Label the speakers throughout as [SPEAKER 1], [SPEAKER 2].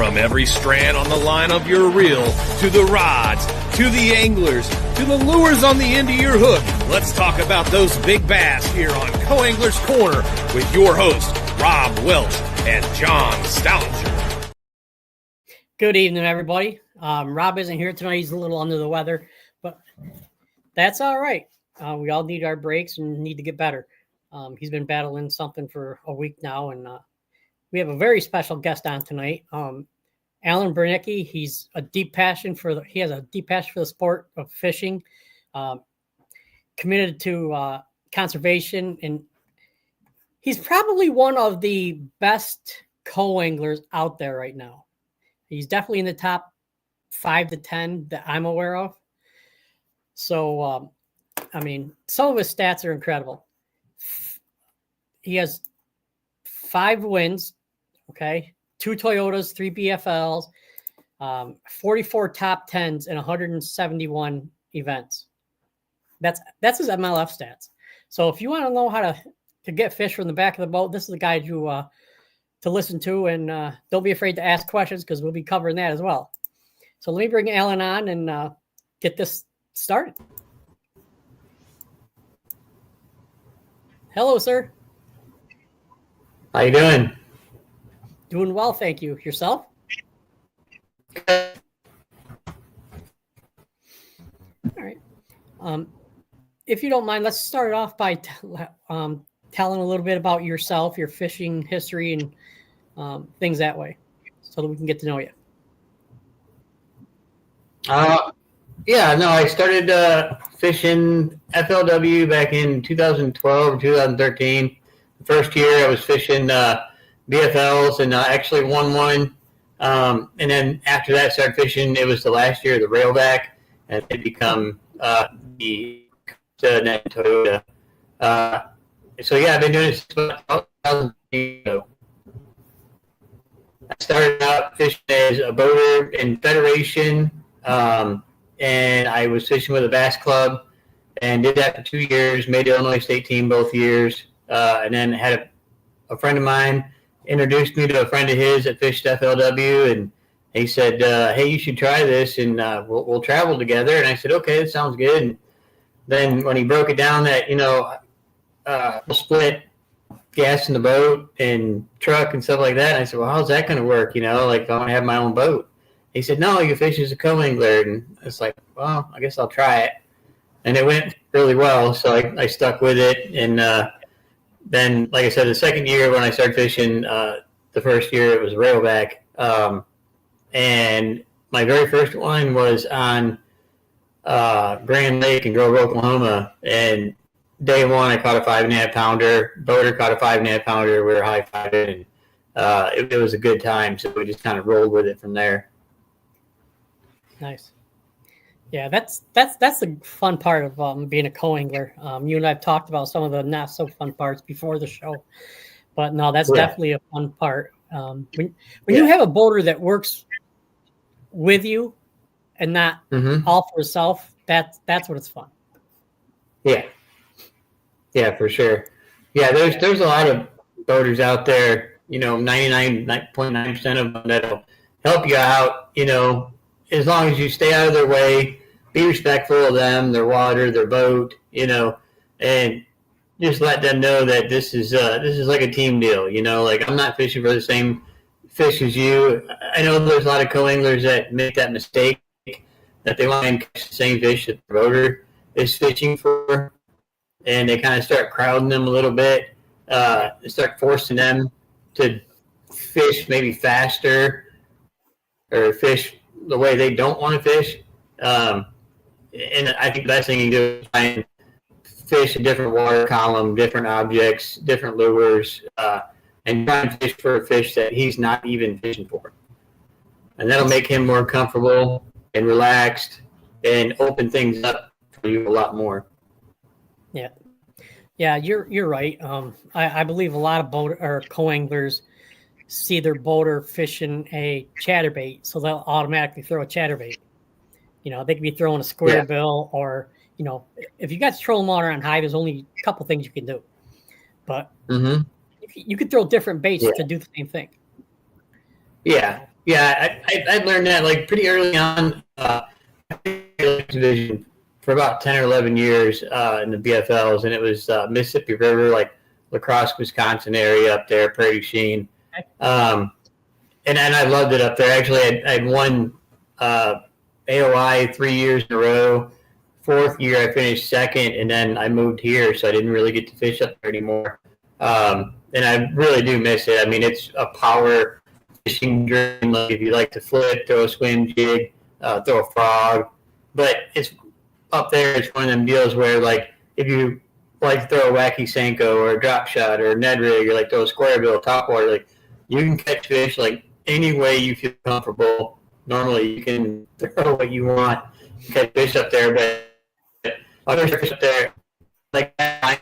[SPEAKER 1] From every strand on the line of your reel, to the rods, to the anglers, to the lures on the end of your hook, let's talk about those big bass here on Co-Angler's Corner with your hosts, Rob Welch and John Stoudinger.
[SPEAKER 2] Good evening, everybody. Rob isn't here tonight. He's a little under the weather, but that's all right. We all need our breaks and need to get better. He's been battling something for a week now, and we have a very special guest on tonight. Alan Bernicky. He has a deep passion for the sport of fishing, committed to conservation, and he's probably one of the best co-anglers out there right now. He's definitely in the top 5 to 10 that I'm aware of. So, some of his stats are incredible. He has 5 wins, okay, 2 Toyotas, 3 BFLs, 44 top 10s, and 171 events. That's his MLF stats. So if you want to know how to get fish from the back of the boat, this is the guy to listen to, and don't be afraid to ask questions because we'll be covering that as well. So let me bring Alan on and get this started. Hello, sir.
[SPEAKER 3] How you doing?
[SPEAKER 2] Doing well, thank you. Yourself?
[SPEAKER 3] Good.
[SPEAKER 2] All right. If you don't mind, let's start off by telling a little bit about yourself, your fishing history, and things that way, so that we can get to know you.
[SPEAKER 3] I started fishing FLW back in 2012 or 2013. The first year I was fishing BFLs and actually won one. And then after that, started fishing. It was the last year of the railback, and it become the Toyota. I've been doing it since about 2000. I started out fishing as a boater in Federation, and I was fishing with a bass club, and did that for 2 years. Made the Illinois State team both years, and then had a friend of mine introduced me to a friend of his that fished FLW, and he said, "Hey, you should try this, and we'll travel together." And I said, "Okay, that sounds good." And then when he broke it down that we'll split gas in the boat and truck and stuff like that, and I said, "Well, how's that going to work? I want to have my own boat." He said, "No, you fish as a co-angler," and it's like, "Well, I guess I'll try it." And it went really well, so I stuck with it, and then, like I said, the second year when I started fishing, the first year it was railback, and my very first one was on Grand Lake in Grove, Oklahoma, and day one I caught a 5.5 pounder. Boater caught a 5.5 pounder. We were high-fiving, and it was a good time, so we just kind of rolled with it from there.
[SPEAKER 2] Nice. Yeah, that's the fun part of being a co-angler. You and I have talked about some of the not so fun parts before the show, but no, that's definitely a fun part. When you have a boater that works with you and not all for herself, that's what it's fun.
[SPEAKER 3] Yeah, for sure. Yeah, there's a lot of boaters out there. 99.9% of them that'll help you out. As long as you stay out of their way, be respectful of them, their water, their boat, and just let them know that this is like a team deal. Like, I'm not fishing for the same fish as you. I know there's a lot of co-anglers that make that mistake, that they want to catch the same fish that the boater is fishing for, and they kind of start crowding them a little bit, start forcing them to fish maybe faster or fish the way they don't want to fish. And I think the best thing you can do is try and fish a different water column, different objects, different lures, and try and fish for a fish that he's not even fishing for. And that'll make him more comfortable and relaxed and open things up for you a lot more.
[SPEAKER 2] Yeah, you're right. I believe a lot of boat or co-anglers see their boater fishing a chatterbait, so they'll automatically throw a chatterbait. They could be throwing a square bill, or if you got trolling water on high, there's only a couple things you can do. But you could throw different baits to do the same thing.
[SPEAKER 3] Yeah, Yeah, I learned that like pretty early on. Division for about 10 or 11 years in the BFLs, and it was Mississippi River, like La Crosse, Wisconsin area up there, Prairie Sheen. And I loved it up there. Actually, I'd won AOI 3 years in a row. Fourth year, I finished second, and then I moved here, so I didn't really get to fish up there anymore. And I really do miss it. I mean, it's a power fishing dream. Like if you like to flip, throw a swim jig, throw a frog, but it's up there. It's one of them deals where, like, if you like to throw a wacky Senko or a drop shot or a Ned rig or like throw a square bill top water, like you can catch fish like any way you feel comfortable. Normally, you can throw what you want, catch fish up there, but other fish up there, like I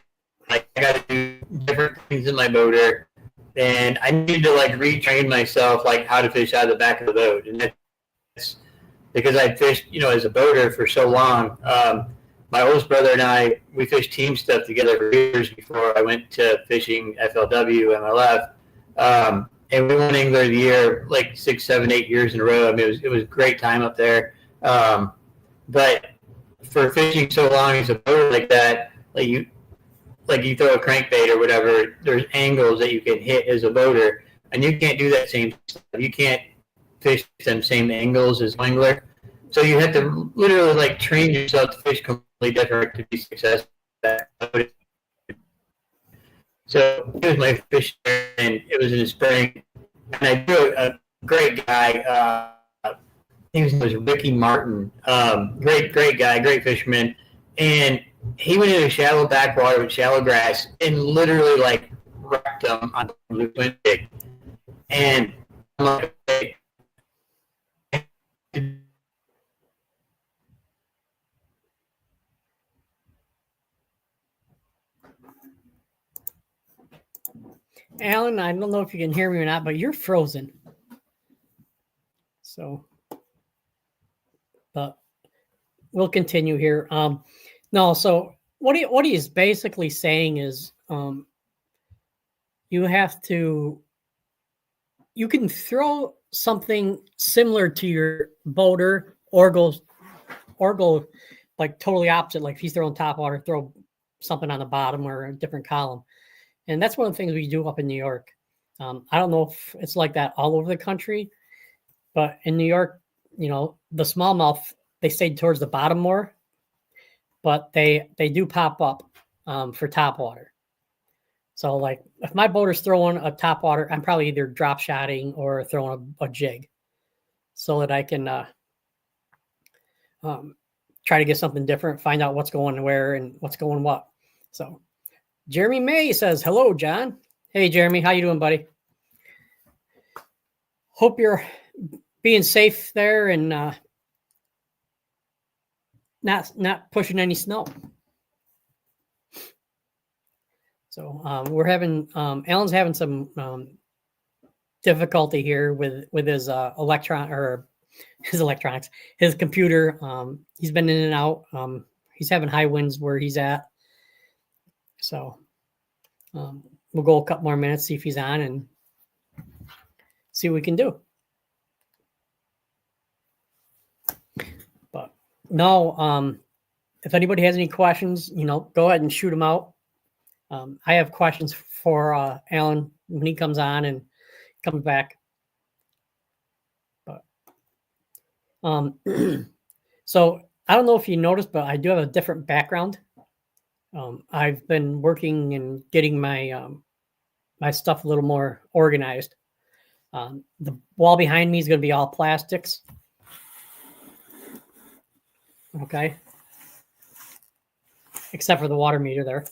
[SPEAKER 3] got to do different things in my boater, and I need to like retrain myself like how to fish out of the back of the boat, and that's because I fished, as a boater for so long. My oldest brother and I, we fished team stuff together for years before I went to fishing FLW MLF. And we won Angler of the Year like 6, 7, 8 years in a row. I mean, it was a great time up there. But for fishing so long as a boater like that, like you throw a crankbait or whatever, there's angles that you can hit as a boater, and you can't do that same stuff. You can't fish them same angles as an angler. So you have to literally like train yourself to fish completely different to be successful. So it was my fish, and it was in the spring. And I knew a great guy. His name was Ricky Martin. Great guy, great fisherman. And he went into shallow backwater with shallow grass and literally like wrecked them on the blue twin jig. And I'm like, okay.
[SPEAKER 2] Alan, I don't know if you can hear me or not, but you're frozen. So, but we'll continue here. No, so what he is basically saying is, you can throw something similar to your boater or go like totally opposite. Like if he's throwing top water, throw something on the bottom or a different column. And that's one of the things we do up in New York. I don't know if it's like that all over the country, but in New York, the smallmouth, they stay towards the bottom more, but they do pop up for top water. So like if my boater's throwing a top water, I'm probably either drop shotting or throwing a jig so that I can try to get something different, find out what's going where and what's going what. So Jeremy May says, hello, John. Hey, Jeremy. How you doing, buddy? Hope you're being safe there and not pushing any snow. So we're having Alan's having some difficulty here with his electronics, his computer. He's been in and out. He's having high winds where he's at. So we'll go a couple more minutes, see if he's on, and see what we can do. But no, if anybody has any questions, go ahead and shoot them out. I have questions for Alan when he comes on and comes back. But so I don't know if you noticed, but I do have a different background. I've been working and getting my my stuff a little more organized. The wall behind me is going to be all plastics. Okay. Except for the water meter there.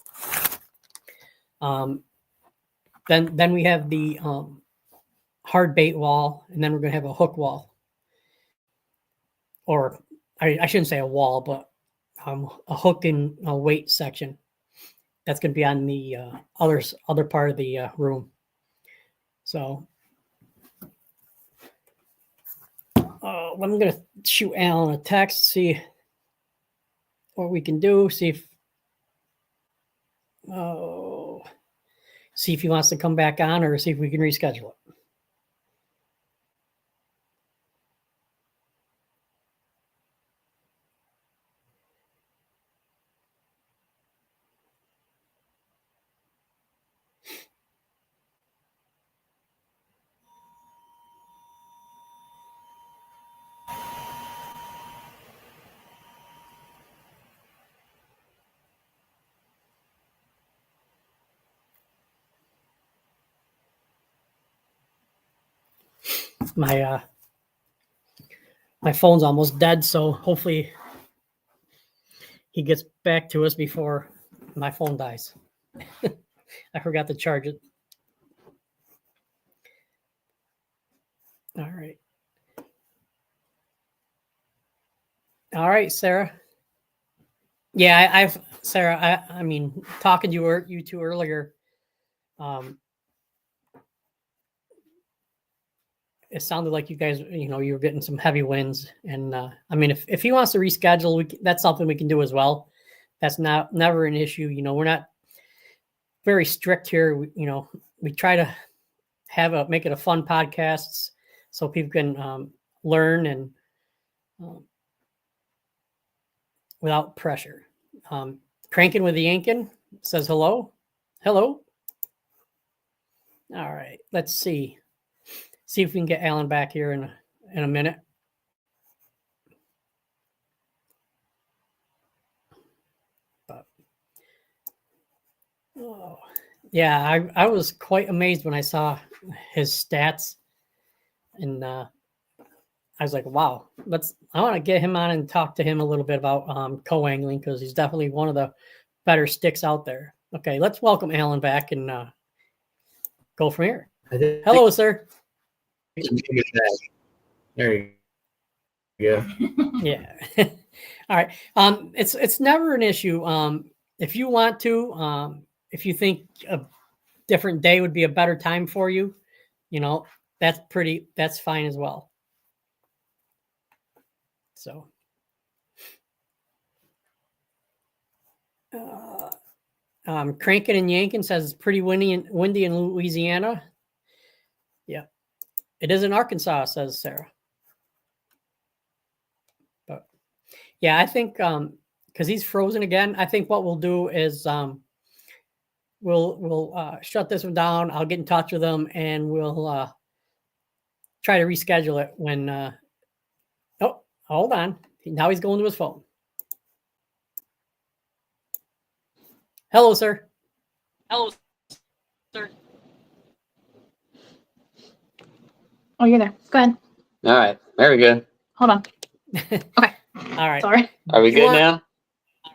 [SPEAKER 2] Then we have the hard bait wall, and then we're going to have a hook wall. Or I shouldn't say a wall, but a hook and a weight section. That's going to be on the other part of the room. So I'm going to shoot Alan a text, see what we can do, see if he wants to come back on or see if we can reschedule it. my my phone's almost dead, so hopefully he gets back to us before my phone dies. I forgot to charge it. All right. All right, Sarah. Yeah, Sarah, I mean, talking to you two earlier, it sounded like you guys, you were getting some heavy wins. And I mean, if he wants to reschedule, that's something we can do as well. That's never an issue. We're not very strict here. We try to make it a fun podcast so people can learn and without pressure. Cranking with the Yankin says hello. Hello. All right. Let's see if we can get Alan back here in a minute. Oh, yeah, I was quite amazed when I saw his stats, and I was like, wow. I want to get him on and talk to him a little bit about co-angling, because he's definitely one of the better sticks out there. Okay, let's welcome Alan back and go from here. Hello, sir.
[SPEAKER 3] There you go.
[SPEAKER 2] Yeah. All right. It's never an issue. If you want to, if you think a different day would be a better time for you, that's fine as well. So, Crankin' and Yankin says it's pretty windy in Louisiana. Yeah, it is in Arkansas, says Sarah. But yeah, I think because he's frozen again, I think what we'll do is we'll shut this one down. I'll get in touch with them and we'll try to reschedule it when. Oh, hold on. Now he's going to his phone. Hello, sir.
[SPEAKER 4] Hello, sir.
[SPEAKER 5] Oh, you're there. Go ahead.
[SPEAKER 3] All right. Very good.
[SPEAKER 5] Hold on. Okay.
[SPEAKER 2] All right.
[SPEAKER 5] Sorry.
[SPEAKER 3] Are we good now?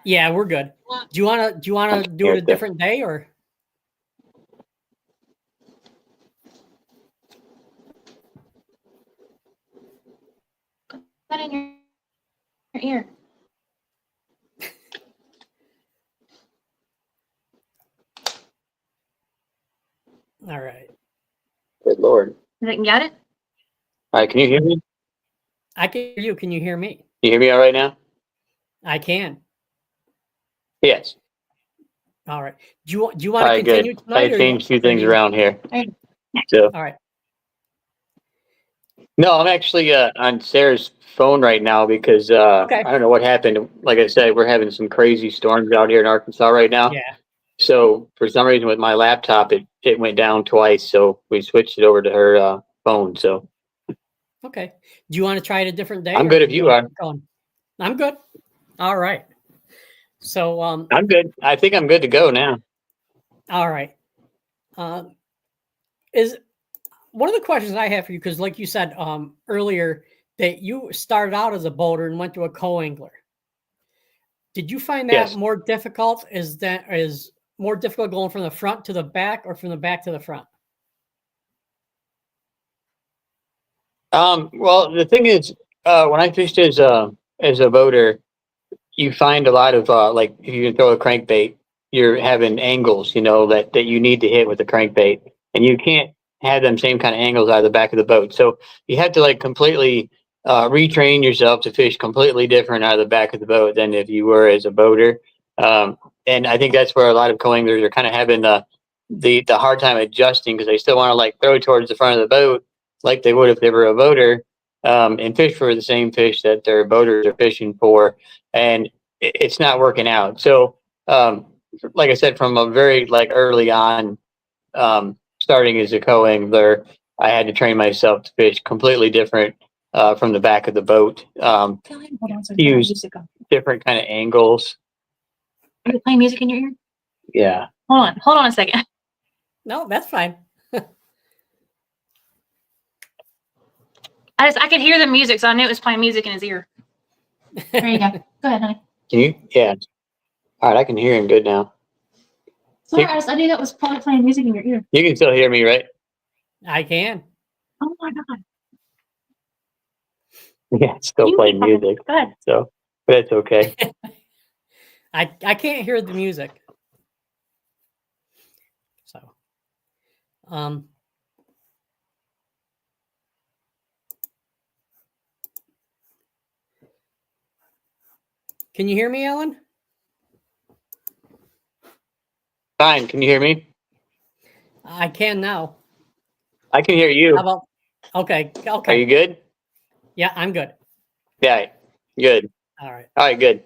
[SPEAKER 2] Yeah, we're good. Do you want to do it a different day or?
[SPEAKER 5] Put that in your ear.
[SPEAKER 2] All right.
[SPEAKER 3] Good Lord.
[SPEAKER 5] You got it?
[SPEAKER 3] All right. Can you hear me?
[SPEAKER 2] I can hear you. Can you hear me?
[SPEAKER 3] You hear me all right now?
[SPEAKER 2] I can.
[SPEAKER 3] Yes.
[SPEAKER 2] All right. Do you want to
[SPEAKER 3] All right,
[SPEAKER 2] continue
[SPEAKER 3] good.
[SPEAKER 2] tonight?
[SPEAKER 3] I changed a few things around here. So.
[SPEAKER 2] All right.
[SPEAKER 3] No, I'm actually on Sarah's phone right now because
[SPEAKER 2] Okay.
[SPEAKER 3] I don't know what happened. Like I said, we're having some crazy storms out here in Arkansas right now.
[SPEAKER 2] Yeah.
[SPEAKER 3] So for some reason with my laptop, it went down twice. So we switched it over to her phone. So.
[SPEAKER 2] Okay. Do you want to try it a different day?
[SPEAKER 3] I'm good if you are.
[SPEAKER 2] I'm good. All right. So
[SPEAKER 3] I'm good. I think I'm good to go now.
[SPEAKER 2] all right. Is one of the questions I have for you, because like you said earlier, that you started out as a boater and went to a co-angler. Did you find that
[SPEAKER 3] Yes.
[SPEAKER 2] more difficult? Is more difficult going from the front to the back or from the back to the front?
[SPEAKER 3] Well, the thing is, when I fished as a boater, you find a lot of like if you can throw a crankbait, you're having angles, that you need to hit with the crankbait, and you can't have them same kind of angles out of the back of the boat. So you have to like completely retrain yourself to fish completely different out of the back of the boat than if you were as a boater. And I think that's where a lot of co-anglers are kind of having the hard time adjusting because they still want to like throw towards the front of the boat like they would if they were a boater, and fish for the same fish that their boaters are fishing for, and it's not working out. So, like I said, from a very like early on, starting as a co-angler, I had to train myself to fish completely different from the back of the boat.
[SPEAKER 5] Hold on, so
[SPEAKER 3] Use
[SPEAKER 5] music on.
[SPEAKER 3] different kind of angles.
[SPEAKER 5] Are you playing music in your ear?
[SPEAKER 3] Yeah.
[SPEAKER 5] Hold on a second.
[SPEAKER 2] No, that's fine.
[SPEAKER 5] I could hear the music, so I knew it was playing music in his ear. There you go. Go ahead, honey.
[SPEAKER 3] Can you? Yeah. All right, I can hear him good now.
[SPEAKER 5] Sorry, I knew that was probably playing music in your ear.
[SPEAKER 3] You can still hear me, right?
[SPEAKER 2] I can.
[SPEAKER 5] Oh my god.
[SPEAKER 3] Yeah, it's still
[SPEAKER 5] You
[SPEAKER 3] playing
[SPEAKER 5] fucking-
[SPEAKER 3] music.
[SPEAKER 5] Go ahead.
[SPEAKER 3] So, but it's okay.
[SPEAKER 2] I can't hear the music. So, can you hear me, Alan?
[SPEAKER 3] Fine. Can you hear me?
[SPEAKER 2] I can now.
[SPEAKER 3] I can hear you.
[SPEAKER 2] How about? Okay.
[SPEAKER 3] Are
[SPEAKER 2] Okay.
[SPEAKER 3] you good?
[SPEAKER 2] Yeah, I'm good.
[SPEAKER 3] Yeah. Good.
[SPEAKER 2] All right.
[SPEAKER 3] All right. Good.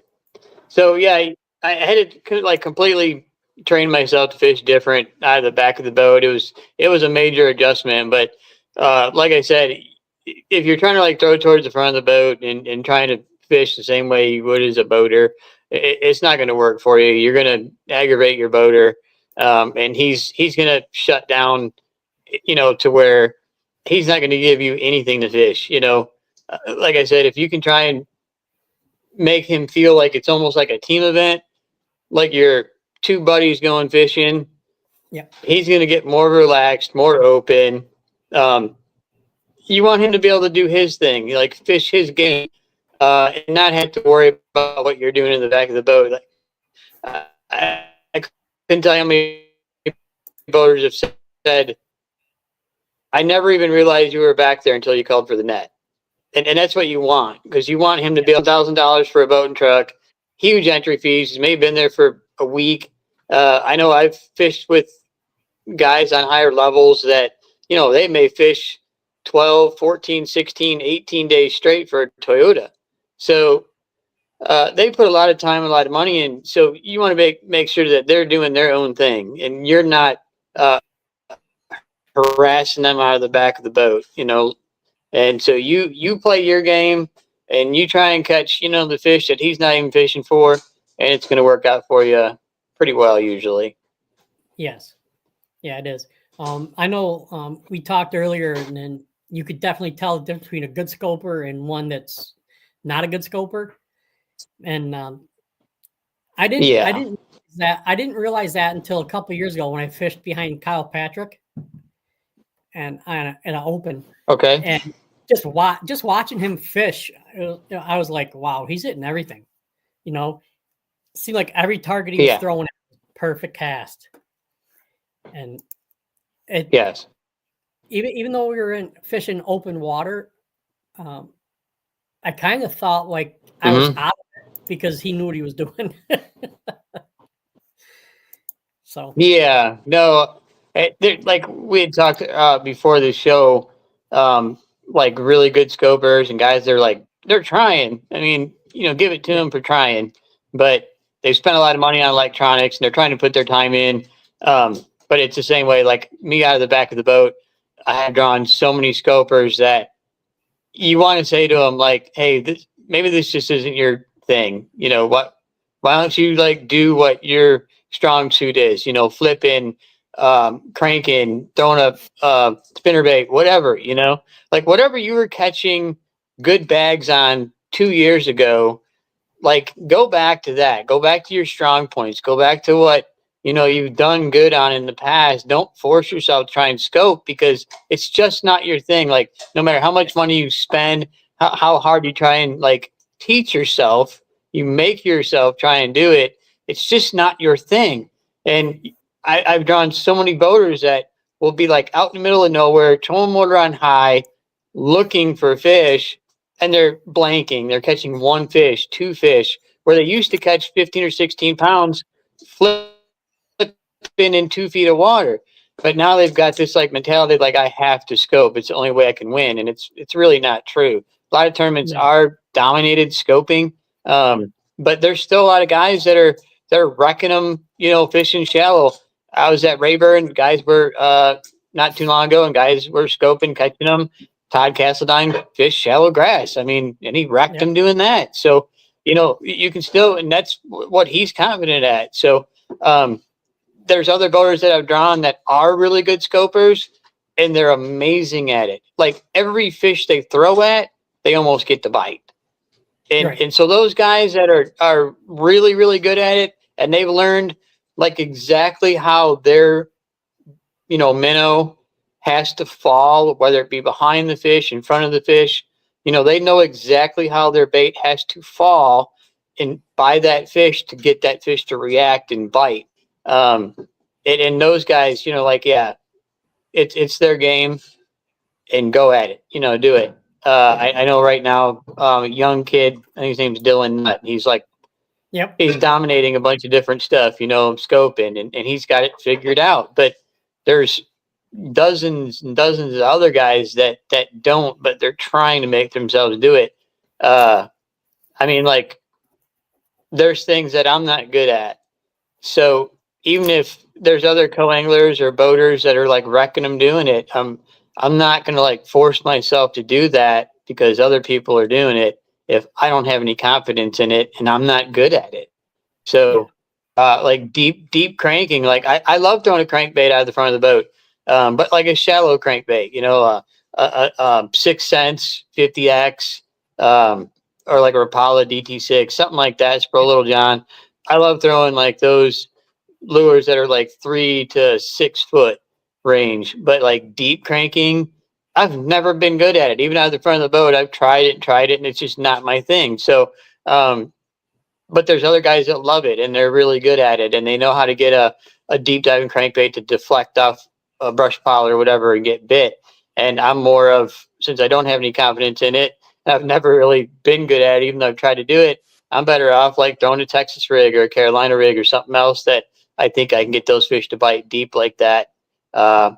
[SPEAKER 3] So yeah, I had to like completely train myself to fish different out of the back of the boat. It was a major adjustment, but like I said, if you're trying to like throw towards the front of the boat and trying to fish the same way you would as a boater, it's not going to work for you. You're going to aggravate your boater, and he's going to shut down, to where he's not going to give you anything to fish. Like I said, if you can try and make him feel like it's almost like a team event, like you're two buddies going fishing.
[SPEAKER 2] Yeah.
[SPEAKER 3] He's going to get more relaxed, more open. You want him to be able to do his thing, like fish his game, and not have to worry about what you're doing in the back of the boat. Like, I couldn't tell you how many boaters have said, I never even realized you were back there until you called for the net. And that's what you want, because you want him to be $1,000 for a boat and truck, huge entry fees. He's maybe been there for a week. I know I've fished with guys on higher levels that, they may fish 12, 14, 16, 18 days straight for a Toyota. So they put a lot of time, a lot of money in. So you want to make sure that they're doing their own thing and you're not harassing them out of the back of the boat, And so you play your game and you try and catch, the fish that he's not even fishing for, and it's going to work out for you pretty well usually.
[SPEAKER 2] Yes. Yeah, it is. I know we talked earlier, and then you could definitely tell the difference between a good scoper and one that's not a good scoper. And I didn't realize that until a couple of years ago when I fished behind Kyle Patrick and in an open.
[SPEAKER 3] Okay.
[SPEAKER 2] And just watching him fish, I was like, wow, he's hitting everything. Seemed like every target he was throwing, perfect cast. And
[SPEAKER 3] yes,
[SPEAKER 2] even though we were fishing open water, I kind of thought like I was out of it because he knew what he was doing. So
[SPEAKER 3] yeah, no, like we had talked before the show, like really good scopers and guys, they're trying. I mean, give it to them for trying, but they've spent a lot of money on electronics and they're trying to put their time in. But it's the same way, like me out of the back of the boat, I have drawn so many scopers that you want to say to them, like, hey, maybe this just isn't your thing. Why don't you like do what your strong suit is, flipping, cranking, throwing a spinnerbait, whatever, like whatever you were catching good bags on 2 years ago, like go back to that, go back to your strong points, go back to what, you've done good on in the past. Don't force yourself to try and scope because it's just not your thing. Like no matter how much money you spend, how hard you try and like teach yourself, you make yourself try and do it. It's just not your thing. And I've drawn so many boaters that will be like out in the middle of nowhere, towing motor on high, looking for fish, and they're blanking. They're catching one fish, two fish, where they used to catch 15 or 16 pounds, flipping in 2 feet of water. But now they've got this like mentality, like I have to scope. It's the only way I can win. And it's really not true. A lot of tournaments are dominated scoping. But there's still a lot of guys that are wrecking them, fishing shallow. I was at Rayburn. Guys were not too long ago, and guys were scoping, catching them. Todd Castledine fished shallow grass. I mean, and he wrecked them doing that. So, you can still, and that's what he's confident at. So, there's other boaters that I've drawn that are really good scopers, and they're amazing at it. Like every fish they throw at, they almost get the bite. And
[SPEAKER 2] Right.
[SPEAKER 3] and so those guys that are really, really good at it, and they've learned like exactly how their, minnow has to fall, whether it be behind the fish, in front of the fish. They know exactly how their bait has to fall and by that fish to get that fish to react and bite. And those guys, yeah, it's their game, and go at it. Do it. I know right now, a young kid, I think his name's Dylan Nutt.
[SPEAKER 2] Yep.
[SPEAKER 3] He's dominating a bunch of different stuff, scoping, and he's got it figured out. But there's dozens and dozens of other guys that don't, but they're trying to make themselves do it. I mean, like, there's things that I'm not good at. So even if there's other co-anglers or boaters that are like wrecking them doing it, I'm not gonna like force myself to do that because other people are doing it if I don't have any confidence in it and I'm not good at it. So like deep cranking, like I love throwing a crankbait out of the front of the boat, but like a shallow crankbait, a 6 cents 50x, or like a Rapala DT6, something like that. It's Pro Little John. I love throwing like those lures that are like 3 to 6 foot range, but like deep cranking, I've never been good at it. Even out of the front of the boat, I've tried it, and it's just not my thing. So, but there's other guys that love it and they're really good at it, and they know how to get a deep diving crankbait to deflect off a brush pile or whatever and get bit. And I'm more of, since I don't have any confidence in it, I've never really been good at it, even though I've tried to do it. I'm better off like throwing a Texas rig or a Carolina rig or something else that I think I can get those fish to bite deep like that. And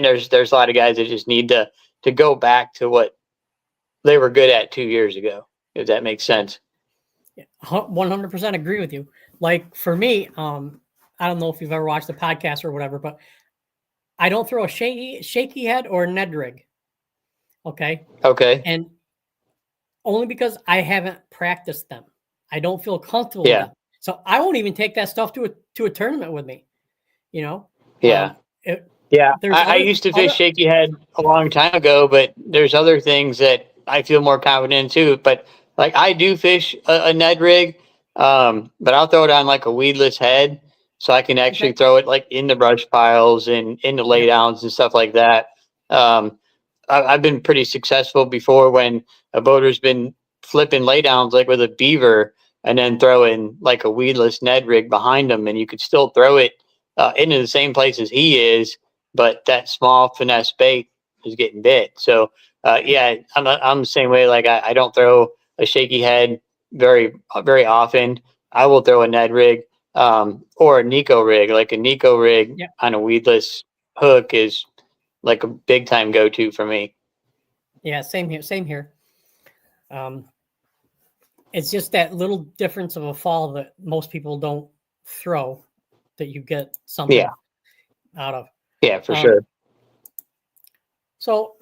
[SPEAKER 3] there's a lot of guys that just need to go back to what they were good at 2 years ago, if that makes sense.
[SPEAKER 2] 100% agree with you. Like for me, I don't know if you've ever watched the podcast or whatever, but I don't throw a shaky head or a Ned rig. Okay. And only because I haven't practiced them. I don't feel comfortable with them. So I won't even take that stuff to a tournament with me.
[SPEAKER 3] Yeah. I used to fish shaky head a long time ago, but there's other things that I feel more confident in too. But like I do fish a Ned rig, but I'll throw it on like a weedless head, so I can actually throw it like in the brush piles and in the laydowns and stuff like that. I've been pretty successful before when a boater's been flipping laydowns like with a beaver and then throwing like a weedless Ned rig behind them, and you could still throw it into the same place as he is, but that small finesse bait is getting bit. So I'm the same way. Like I don't throw a shaky head very often. I will throw a Ned rig or a Nico rig. Like a Nico rig on a weedless hook is like a big time go to for me.
[SPEAKER 2] Yeah, same here. It's just that little difference of a fall that most people don't throw that you get something out of.
[SPEAKER 3] Yeah, for sure.
[SPEAKER 2] So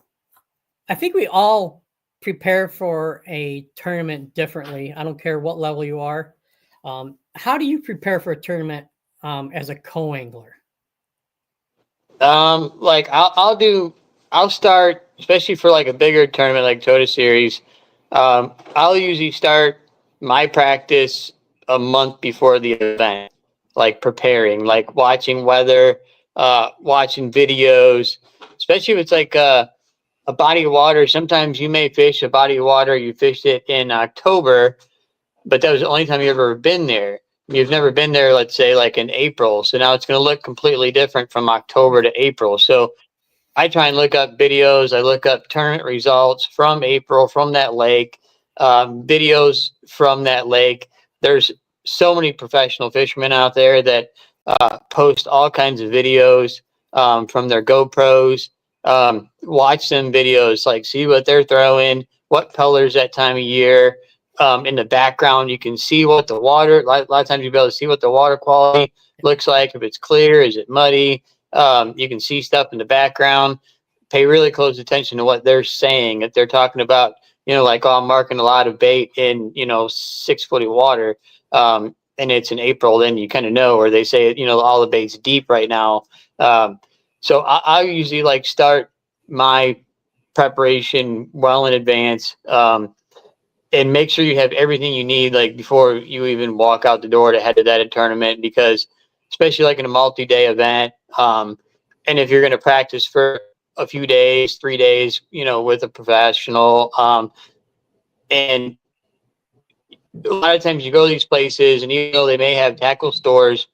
[SPEAKER 2] I think we all prepare for a tournament differently. I don't care what level you are. How do you prepare for a tournament as a co-angler?
[SPEAKER 3] Like I'll start, especially for like a bigger tournament like Toyota Series. I'll usually start my practice a month before the event, like preparing, like watching weather, watching videos, especially if it's like a body of water. Sometimes you may fish a body of water, you fished it in October, but that was the only time you've ever been there. You've never been there, let's say, like in April. So now it's going to look completely different from October to April. So I try and look up videos. I look up tournament results from April, from that lake, videos from that lake. There's so many professional fishermen out there that post all kinds of videos from their GoPros. Watch them videos, like see what they're throwing, what colors that time of year. In the background, you can see what the water, a lot of times you'll be able to see what the water quality looks like. If it's clear, is it muddy? You can see stuff in the background. Pay really close attention to what they're saying. If they're talking about, like, oh, I'm marking a lot of bait in, 6 foot of water, and it's in April, then you kind of know, or they say, all the bait's deep right now. So I usually like start my preparation well in advance, and make sure you have everything you need like before you even walk out the door to head to that tournament, because especially like in a multi-day event, and if you're going to practice for a few days, 3 days, with a professional, and a lot of times you go to these places and even though they may have tackle stores,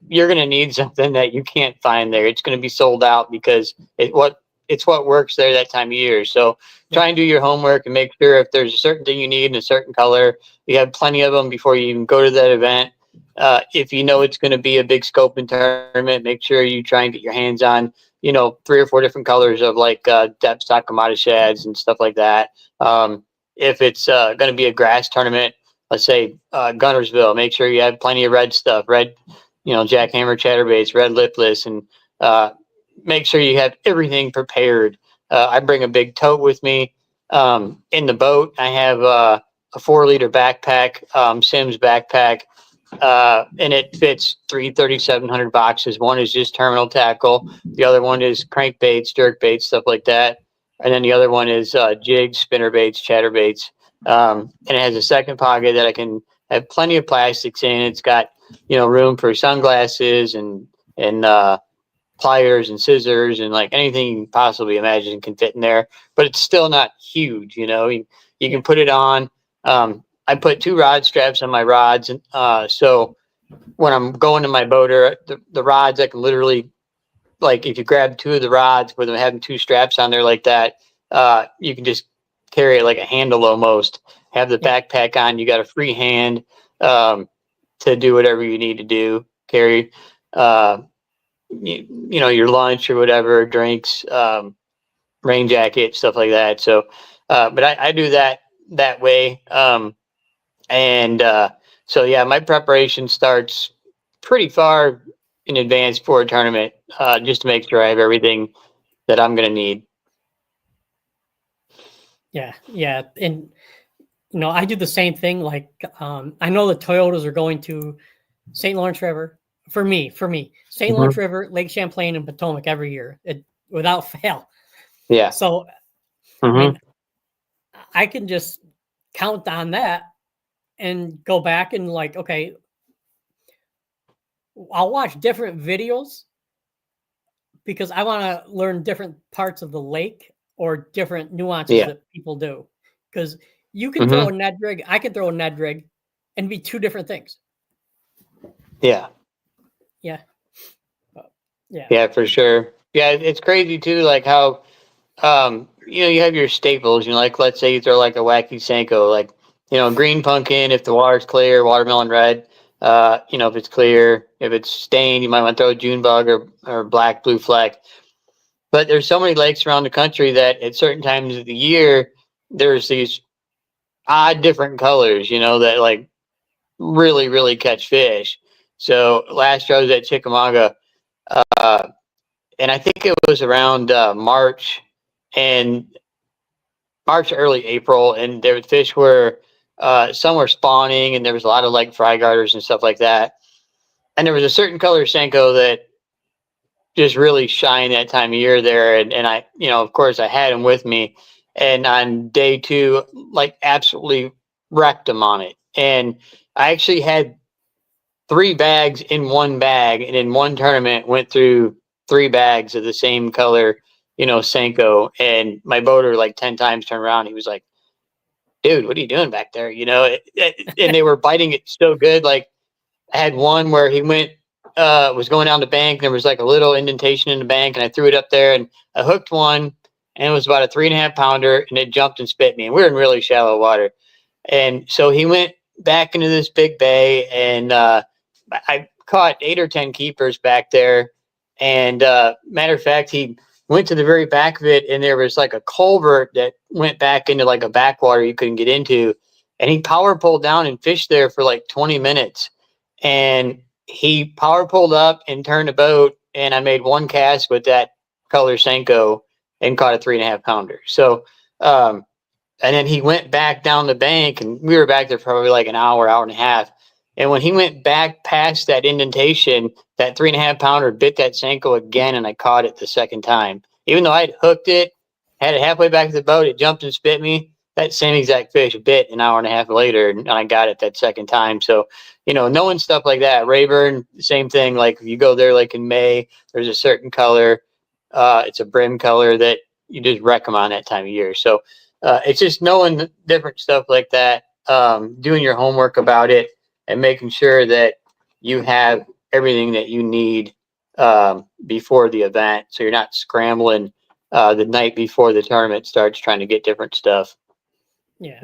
[SPEAKER 3] you're going to need something that you can't find there. It's going to be sold out because it's what works there that time of year. So try and do your homework and make sure if there's a certain thing you need in a certain color, you have plenty of them before you even go to that event. If you know it's going to be a big scope and tournament, make sure you try and get your hands on, 3 or 4 different colors of like depth stock Kamada shads and stuff like that. If it's going to be a grass tournament, let's say Gunnersville, make sure you have plenty of red stuff, red, jackhammer chatterbaits, red lipless, and make sure you have everything prepared. I bring a big tote with me. In the boat, I have a 4-liter backpack, Sims backpack, and it fits 3,700 boxes. One is just terminal tackle. The other one is crankbaits, jerk baits, stuff like that. And then the other one is jigs, spinner baits, chatterbaits. And it has a second pocket that I can have plenty of plastics in. It's got, room for sunglasses and pliers and scissors and like anything you can possibly imagine can fit in there, but it's still not huge. You can put it on. I put 2 rod straps on my rods. And so when I'm going to my boater, the rods, I can literally, like if you grab 2 of the rods with them having 2 straps on there like that, you can just carry it like a handle almost. Have the backpack on. You got a free hand to do whatever you need to do. Carry, your lunch or whatever, drinks, rain jacket, stuff like that. So, but I do that way. So yeah, my preparation starts pretty far in advance for a tournament, just to make sure I have everything that I'm going to need.
[SPEAKER 2] Yeah. And, I do the same thing. Like, I know the Toyotas are going to St. Lawrence River for me, St. Lawrence River, Lake Champlain, and Potomac every year, without fail.
[SPEAKER 3] Yeah.
[SPEAKER 2] So, I mean, I can just count on that and go back and like, okay, I'll watch different videos because I want to learn different parts of the lake or different nuances that people do. Because you can throw a Ned rig, I can throw a Ned rig and be 2 different things.
[SPEAKER 3] Yeah.
[SPEAKER 2] Yeah.
[SPEAKER 3] Yeah, for sure. Yeah, it's crazy too, like how you have your staples, like let's say you throw like a wacky Senko, like, green pumpkin if the water's clear, watermelon red, if it's clear, if it's stained, you might want to throw a June bug or black blue fleck. But there's so many lakes around the country that at certain times of the year there's these odd different colors, that like really, really catch fish. So last year I was at Chickamauga, and I think it was around March, early April, and the fish were some were spawning, and there was a lot of like fry garters and stuff like that. And there was a certain color Senko that just really shine that time of year there, and I, of course, I had them with me, and on day 2, like absolutely wrecked them on it, and I actually had 3 bags in one bag, and in one tournament went through 3 bags of the same color, Senko, and my boater like 10 times turned around. He was like, dude, what are you doing back there? And they were biting it so good. Like I had one where he was going down the bank, and there was like a little indentation in the bank, and I threw it up there and I hooked one, and it was about a 3.5 pounder, and it jumped and spit me, and we were in really shallow water. And so he went back into this big bay, and I caught 8 or 10 keepers back there. And matter of fact, he went to the very back of it, and there was like a culvert that went back into like a backwater you couldn't get into. And he power pulled down and fished there for like 20 minutes. And he power pulled up and turned the boat, and I made 1 cast with that color Senko and caught a 3.5 pounder. So, and then he went back down the bank, and we were back there probably like an hour and a half. And when he went back past that indentation, that 3.5 pounder bit that Senko again, and I caught it the second time. Even though I'd hooked it, had it halfway back to the boat, it jumped and spit me. That same exact fish bit an hour and a half later, and I got it that second time. So, knowing stuff like that, Rayburn, same thing. Like if you go there, like in May, there's a certain color. It's a brim color that you just wreck them on that time of year. So it's just knowing different stuff like that, doing your homework about it, and making sure that you have everything that you need before the event, so you're not scrambling the night before the tournament starts trying to get different stuff.
[SPEAKER 2] Yeah.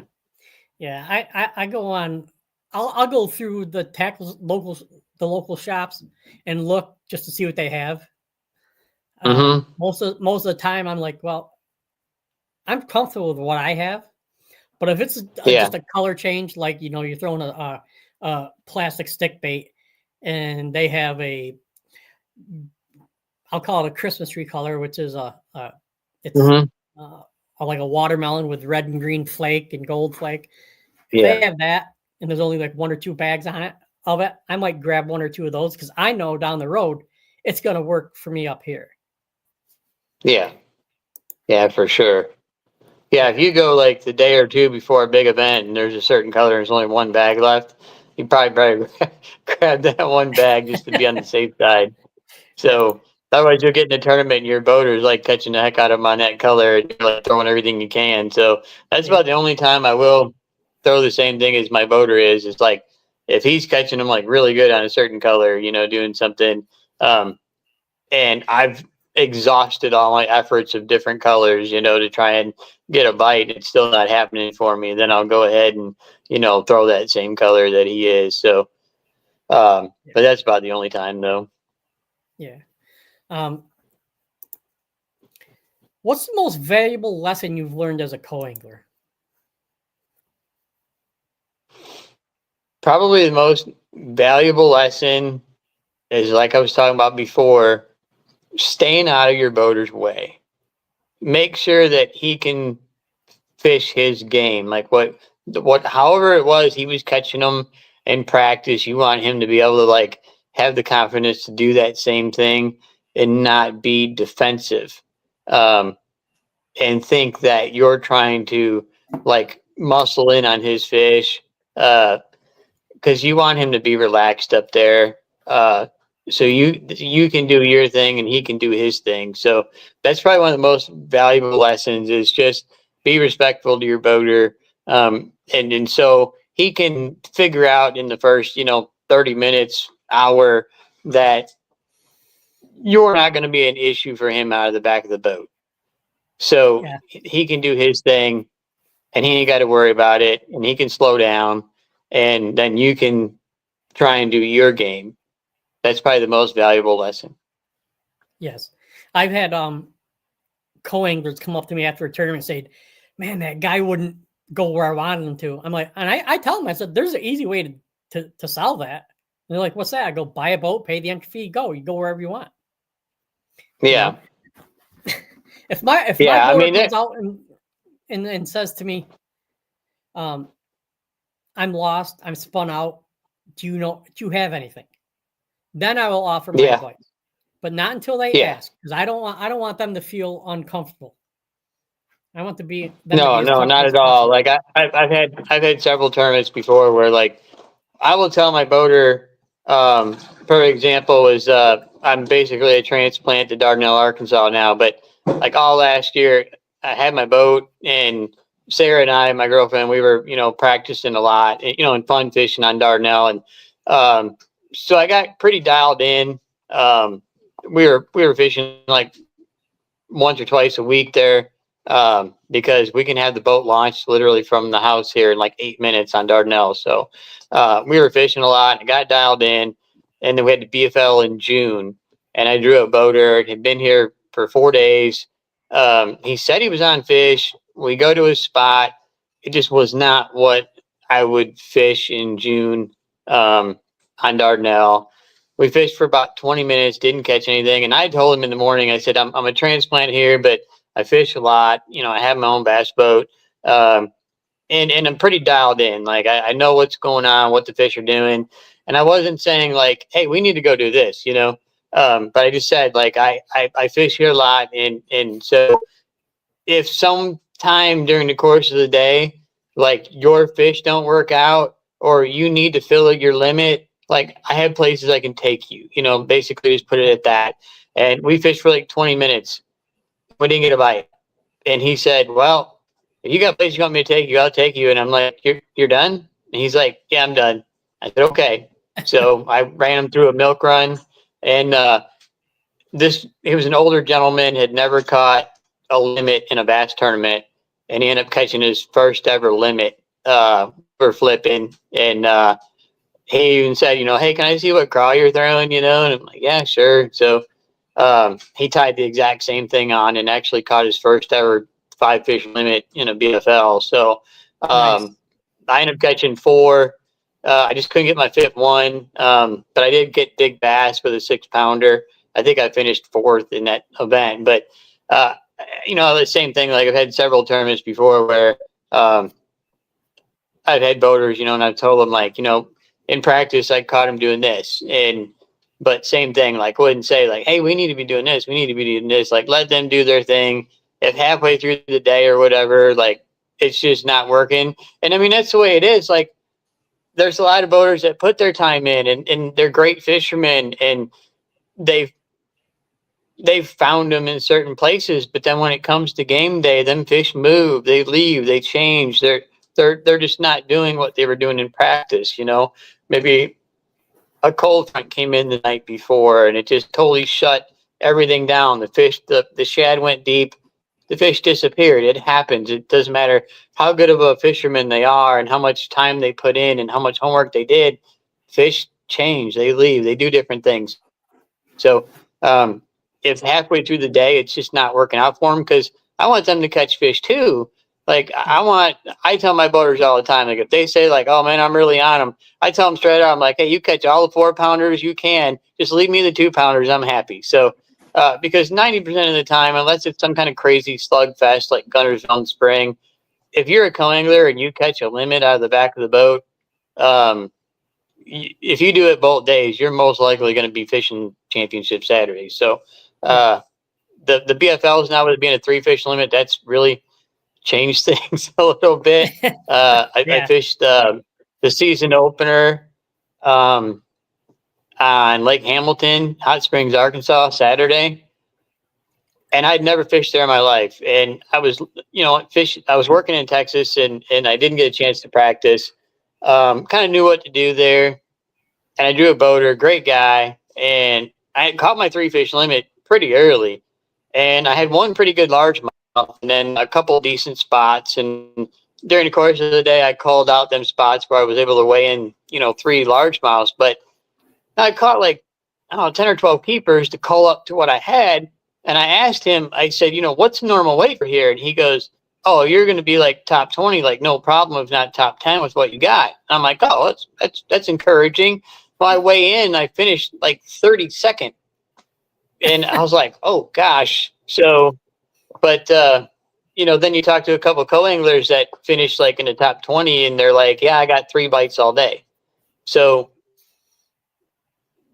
[SPEAKER 2] I go on. I'll go through the local shops and look just to see what they have. Most of the time, I'm like, well, I'm comfortable with what I have, but if it's just a color change, like you're throwing a plastic stick bait, and they have I'll call it a Christmas tree color, which is like a watermelon with red and green flake and gold flake. If they have that, and there's only like 1 or 2 bags on it, I might grab 1 or 2 of those because I know down the road it's going to work for me up here.
[SPEAKER 3] Yeah, for sure. Yeah, if you go like the day or two before a big event and there's a certain color and there's only 1 bag left, you probably better grab that 1 bag just to be on the safe side. So otherwise you'll get in a tournament and your boater's like catching the heck out of them on that color and you're like throwing everything you can. So that's about the only time I will throw the same thing as my boater is. It's like if he's catching them like really good on a certain color, doing something, and I've exhausted all my efforts of different colors, to try and get a bite. It's still not happening for me. Then I'll go ahead and, throw that same color that he is. So, but that's about the only time though.
[SPEAKER 2] Yeah. What's the most valuable lesson you've learned as a co-angler?
[SPEAKER 3] Probably the most valuable lesson is, like I was talking about before, staying out of your boater's way. Make sure that he can fish his game. Like however it was he was catching them in practice, you want him to be able to like have the confidence to do that same thing and not be defensive. And think that you're trying to like muscle in on his fish. Because you want him to be relaxed up there. So you can do your thing and he can do his thing. So that's probably one of the most valuable lessons is just be respectful to your boater. And so he can figure out in the first, 30 minutes, hour, that you're not going to be an issue for him out of the back of the boat. So he can do his thing and he ain't got to worry about it, and he can slow down, and then you can try and do your game. That's probably the most valuable lesson.
[SPEAKER 2] Yes. I've had co-anglers come up to me after a tournament and say, man, that guy wouldn't go where I wanted him to. I'm like, and I tell them, I said, there's an easy way to solve that. And they're like, what's that? I go, buy a boat, pay the entry fee, go. You go wherever you want.
[SPEAKER 3] Yeah.
[SPEAKER 2] If my boater comes out and says to me, I'm lost, I'm spun out, do you have anything? Then I will offer my advice, but not until they ask, because I don't want them to feel uncomfortable. I want to be
[SPEAKER 3] no, not at all. Like I've had several tournaments before where like I will tell my boater, for example, is I'm basically a transplant to Dardanelle, Arkansas now, but like all last year I had my boat, and Sarah and I, my girlfriend, we were, practicing a lot, and fun fishing on Dardanelle. And so I got pretty dialed in. We were fishing like once or twice a week there, because we can have the boat launched literally from the house here in like 8 minutes on Dardanelle. So we were fishing a lot and got dialed in, and then we had the BFL in June, and I drew a boater. He'd been here for 4 days. He said he was on fish. We go to his spot. It just was not what I would fish in June on Dardanelle. We fished for about 20 minutes, didn't catch anything. And I told him in the morning, I said, I'm a transplant here, but I fish a lot. I have my own bass boat. And and I'm pretty dialed in. Like I know what's going on, what the fish are doing, and I wasn't saying like, hey, we need to go do this, you know. But I just said like I fish here a lot, and so if sometime during the course of the day, like your fish don't work out or you need to fill your limit, like I have places I can take you, you know, basically just put it at that. And we fished for like 20 minutes. We didn't get a bite. And he said, well, if you got a place you want me to take you, I'll take you. And I'm like, you're done? And he's like, yeah, I'm done. I said, okay. So I ran him through a milk run, and he was an older gentleman, had never caught a limit in a bass tournament, and he ended up catching his first ever limit for flipping. And he even said, you know, hey, can I see what crawl you're throwing? You know, and I'm like, yeah, sure. So he tied the exact same thing on and actually caught his first ever 5 fish limit in a BFL. So
[SPEAKER 2] Nice.
[SPEAKER 3] I ended up catching 4. I just couldn't get my fifth one, but I did get big bass with a 6-pounder. I think I finished 4th in that event. But you know, the same thing. Like I've had several tournaments before where I've had boaters, you know, and I've told them like, you know, in practice I caught him doing this, but same thing. Like wouldn't say like, hey, we need to be doing this. We need to be doing this. Like let them do their thing. If halfway through the day or whatever, like it's just not working. And I mean that's the way it is. Like there's a lot of boaters that put their time in, and they're great fishermen, and they've found them in certain places, but then when it comes to game day, them fish move, they leave, they change. They're just not doing what they were doing in practice, you know. Maybe a cold front came in the night before and it just totally shut everything down. The shad went deep, the fish disappeared. It happens. It doesn't matter how good of a fisherman they are and how much time they put in and how much homework they did. Fish change, they leave, they do different things. So if halfway through the day it's just not working out for them, because I want them to catch fish too. Like I tell my boaters all the time, like if they say like, oh man, I'm really on them, I tell them straight out, I'm like, hey, you catch all the 4-pounders you can, just leave me the 2-pounders, I'm happy. So because 90% of the time, unless it's some kind of crazy slug fest like Guntersville Spring, if you're a co-angler and you catch a limit out of the back of the boat, if you do it both days, you're most likely going to be fishing championship Saturday. So the BFLs now with it being a 3-fish limit, that's really changed things a little bit. I fished the season opener on Lake Hamilton, Hot Springs, Arkansas, Saturday. And I'd never fished there in my life. And I was, you know, I was working in Texas and I didn't get a chance to practice. Kind of knew what to do there. And I drew a boater, great guy. And I had caught my 3-fish limit pretty early. And I had one pretty good largemouth and then a couple decent spots. And during the course of the day, I called out them spots where I was able to weigh in, you know, 3 largemouths. But I caught like, I don't know, 10 or 12 keepers to call up to what I had. And I asked him, I said, you know, what's the normal weight for here? And he goes, oh, you're going to be like top 20, like no problem if not top 10 with what you got. And I'm like, oh, that's encouraging. Well, I weigh in, I finished like 32nd. And I was like, oh gosh. So, but, you know, then you talk to a couple of co-anglers that finished like in the top 20 and they're like, yeah, I got 3 bites all day. So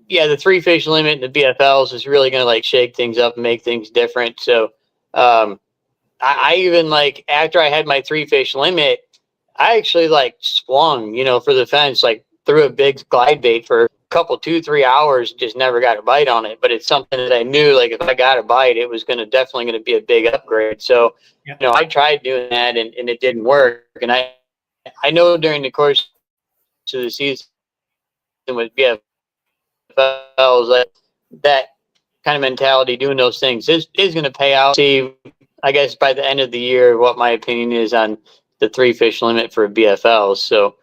[SPEAKER 3] yeah, the 3-fish limit in the BFLs is really going to like shake things up and make things different. So, I even like after I had my 3-fish limit, I actually like swung, you know, for the fence, like threw a big glide bait for a couple, 2-3 hours, just never got a bite on it. But it's something that I knew like if I got a bite, it was definitely going to be a big upgrade. So, you know, I tried doing that and it didn't work. And I know during the course of the season with BFLs, like that kind of mentality, doing those things is going to pay out. See, I guess by the end of the year, what my opinion is on the 3-fish limit for BFLs. So,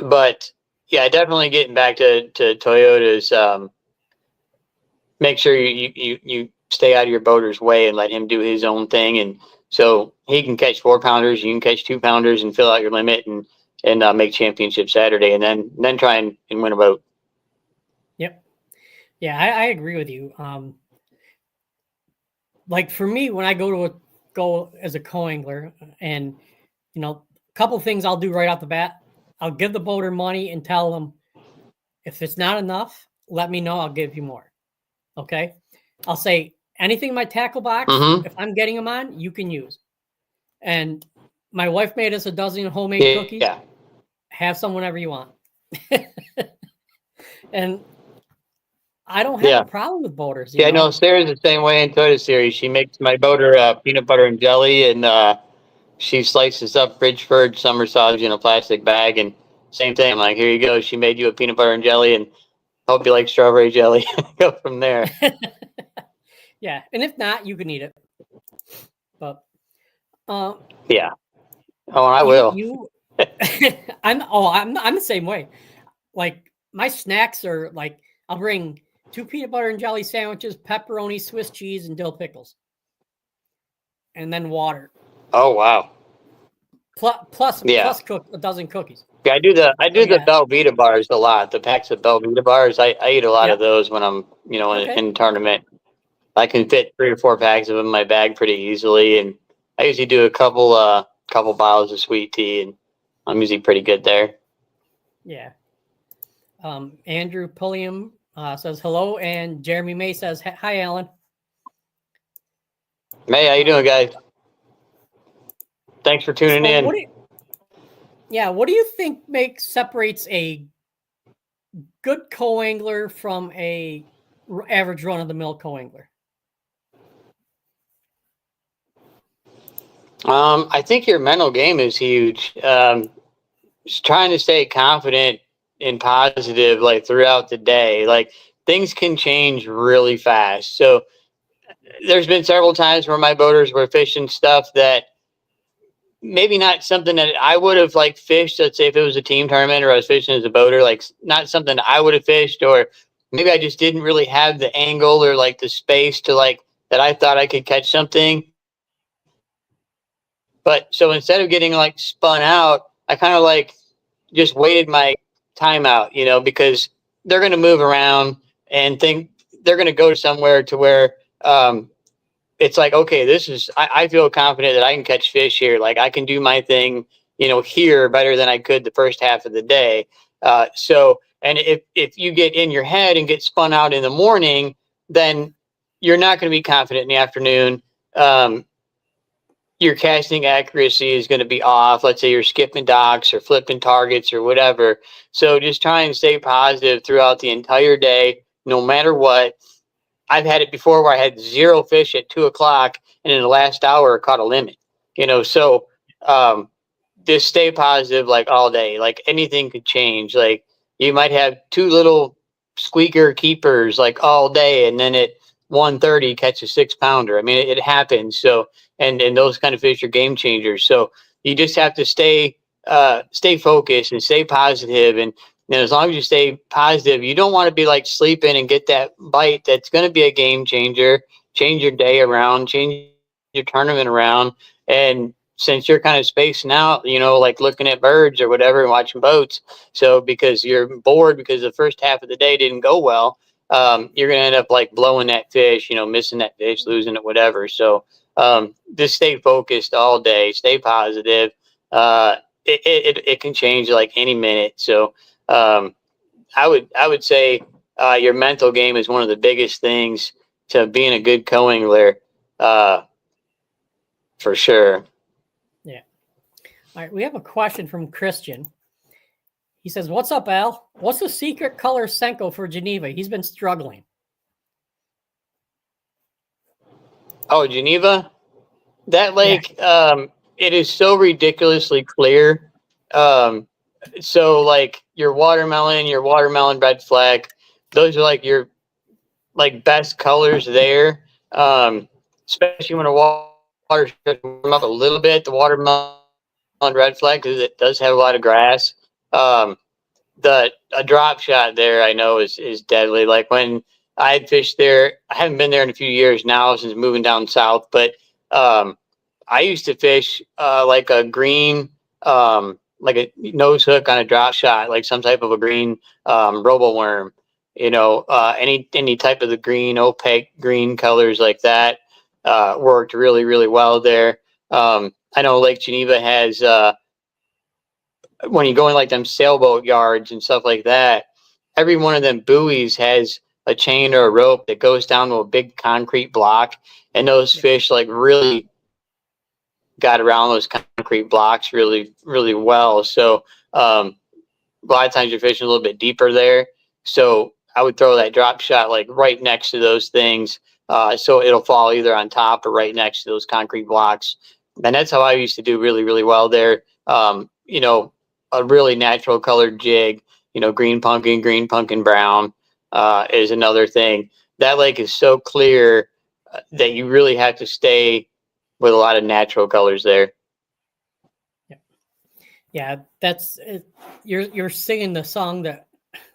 [SPEAKER 3] but yeah, definitely getting back to Toyota's, make sure you stay out of your boater's way and let him do his own thing. And so he can catch 4-pounders, you can catch 2-pounders and fill out your limit and make championship Saturday and then try and win a boat.
[SPEAKER 2] Yep. Yeah, I agree with you. Like for me, when I go as a co-angler and a couple things I'll do right off the bat. I'll give the boater money and tell them, if it's not enough, let me know. I'll give you more. Okay. I'll say anything in my tackle box, if I'm getting them on, you can use. And my wife made us a dozen homemade cookies.
[SPEAKER 3] Yeah.
[SPEAKER 2] Have some whenever you want. And I don't have a problem with boaters.
[SPEAKER 3] Yeah, no, Sarah's the same way in Toyota Series. She makes my boater peanut butter and jelly, and she slices up Bridgeford summer sausage in a plastic bag, and same thing. I'm like, here you go. She made you a peanut butter and jelly, and hope you like strawberry jelly. Go from there.
[SPEAKER 2] Yeah, and if not, you can eat it. But
[SPEAKER 3] yeah. Oh, I will.
[SPEAKER 2] I'm the same way. Like my snacks are like, I'll bring 2 peanut butter and jelly sandwiches, pepperoni, Swiss cheese, and dill pickles, and then water.
[SPEAKER 3] Oh wow.
[SPEAKER 2] Plus cook a dozen cookies.
[SPEAKER 3] Yeah, I do the Belvita bars a lot. The packs of Belvita bars, I eat a lot of those when I'm in tournament. I can fit 3 or 4 packs of them in my bag pretty easily, and I usually do a couple bottles of sweet tea, and I'm usually pretty good there.
[SPEAKER 2] Yeah. Andrew Pulliam says hello, and Jeremy May says hi, Alan.
[SPEAKER 3] May, how you doing, guys? Thanks for tuning in.
[SPEAKER 2] What do you think separates a good co-angler from a average run-of-the-mill co-angler?
[SPEAKER 3] I think your mental game is huge. Just trying to stay confident and positive, like throughout the day. Like things can change really fast. So there's been several times where my boaters were fishing stuff that maybe not something that I would have like fished. Let's say if it was a team tournament or I was fishing as a boater, like not something that I would have fished, or maybe I just didn't really have the angle or like the space to like that I thought I could catch something. But so instead of getting like spun out, I kind of like just waited my time out, because they're going to move around and think they're going to go somewhere to where it's like, okay, I feel confident that I can catch fish here. Like I can do my thing, here better than I could the first half of the day. And if you get in your head and get spun out in the morning, then you're not going to be confident in the afternoon. Your casting accuracy is going to be off. Let's say you're skipping docks or flipping targets or whatever. So just try and stay positive throughout the entire day, no matter what. I've had it before where I had 0 fish at 2:00, and in the last hour caught a limit. So just stay positive like all day. Like anything could change. Like you might have 2 little squeaker keepers like all day, and then at 1:30 catch a 6-pounder. I mean, it happens. So and those kind of fish are game changers. So you just have to stay focused and stay positive. And as long as you stay positive, you don't want to be like sleeping and get that bite that's going to be a game changer, change your day around, change your tournament around. And since you're kind of spacing out, like looking at birds or whatever and watching boats, so because you're bored because the first half of the day didn't go well, you're going to end up like blowing that fish, missing that fish, losing it, whatever. So just stay focused all day, stay positive. It can change like any minute. So I would say your mental game is one of the biggest things to being a good co-angler, for sure.
[SPEAKER 2] Yeah. All right. We have a question from Christian. He says, "What's up, Al? What's the secret color Senko for Geneva? He's been struggling."
[SPEAKER 3] Oh, Geneva? That lake, it is so ridiculously clear. So like your watermelon red flag, those are like your like best colors there. Especially when the water warm up a little bit, the watermelon red flag, because it does have a lot of grass. A drop shot there I know is deadly. Like when I had fished there, I haven't been there in a few years now since moving down south, but I used to fish like a green, like a nose hook on a drop shot, like some type of a green robo worm. Any type of the green, opaque green colors like that worked really, really well there. I know Lake Geneva has, when you go in like them sailboat yards and stuff like that, every one of them buoys has a chain or a rope that goes down to a big concrete block, and those fish like really got around those concrete blocks really, really well. So a lot of times you're fishing a little bit deeper there. So I would throw that drop shot like right next to those things. So it'll fall either on top or right next to those concrete blocks. And that's how I used to do really, really well there. You know, a really natural colored jig, you know, green pumpkin brown is another thing. That lake is so clear that you really have to stay with a lot of natural colors there.
[SPEAKER 2] Yeah, that's it. You're singing the song that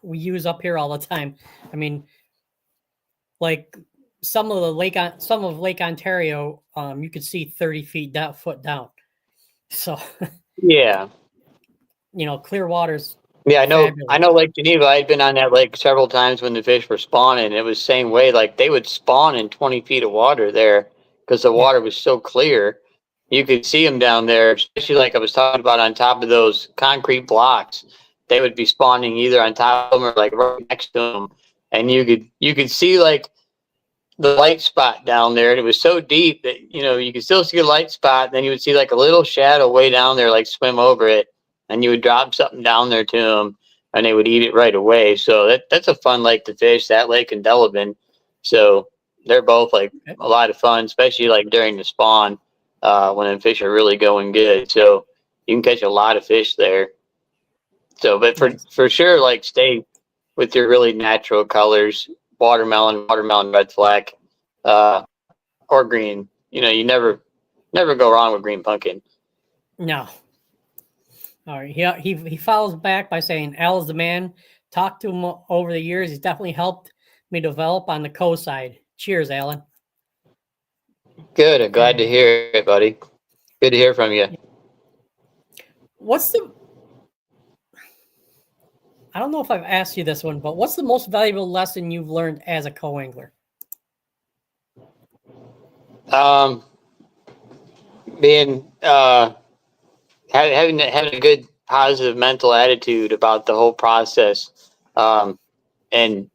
[SPEAKER 2] we use up here all the time. I mean, like some of Lake Ontario, you could see 30 foot down. So
[SPEAKER 3] Yeah.
[SPEAKER 2] you know, clear waters.
[SPEAKER 3] Yeah, I know.
[SPEAKER 2] Fabulous.
[SPEAKER 3] I know Lake Geneva. I'd been on that lake several times when the fish were spawning. It was the same way. Like they would spawn in 20 feet of water there because the water was so clear. You could see them down there, especially like I was talking about on top of those concrete blocks. They would be spawning either on top of them or like right next to them, and you could see like the light spot down there, and it was so deep that you could still see a light spot. And then you would see like a little shadow way down there, like swim over it, and you would drop something down there to them, and they would eat it right away. So that's a fun lake to fish. That lake and Delavan, so they're both like a lot of fun, especially like during the spawn when the fish are really going good. So you can catch a lot of fish there. So, but for sure, like stay with your really natural colors. Watermelon, red flag, or green. You never go wrong with green pumpkin.
[SPEAKER 2] No. All right. He follows back by saying, Al is the man. Talked to him over the years. He's definitely helped me develop on the co-side. Cheers, Alan.
[SPEAKER 3] Good. I'm glad to hear it, buddy. Good to hear from you.
[SPEAKER 2] I don't know if I've asked you this one, but what's the most valuable lesson you've learned as a co-angler?
[SPEAKER 3] Being having a good positive mental attitude about the whole process, and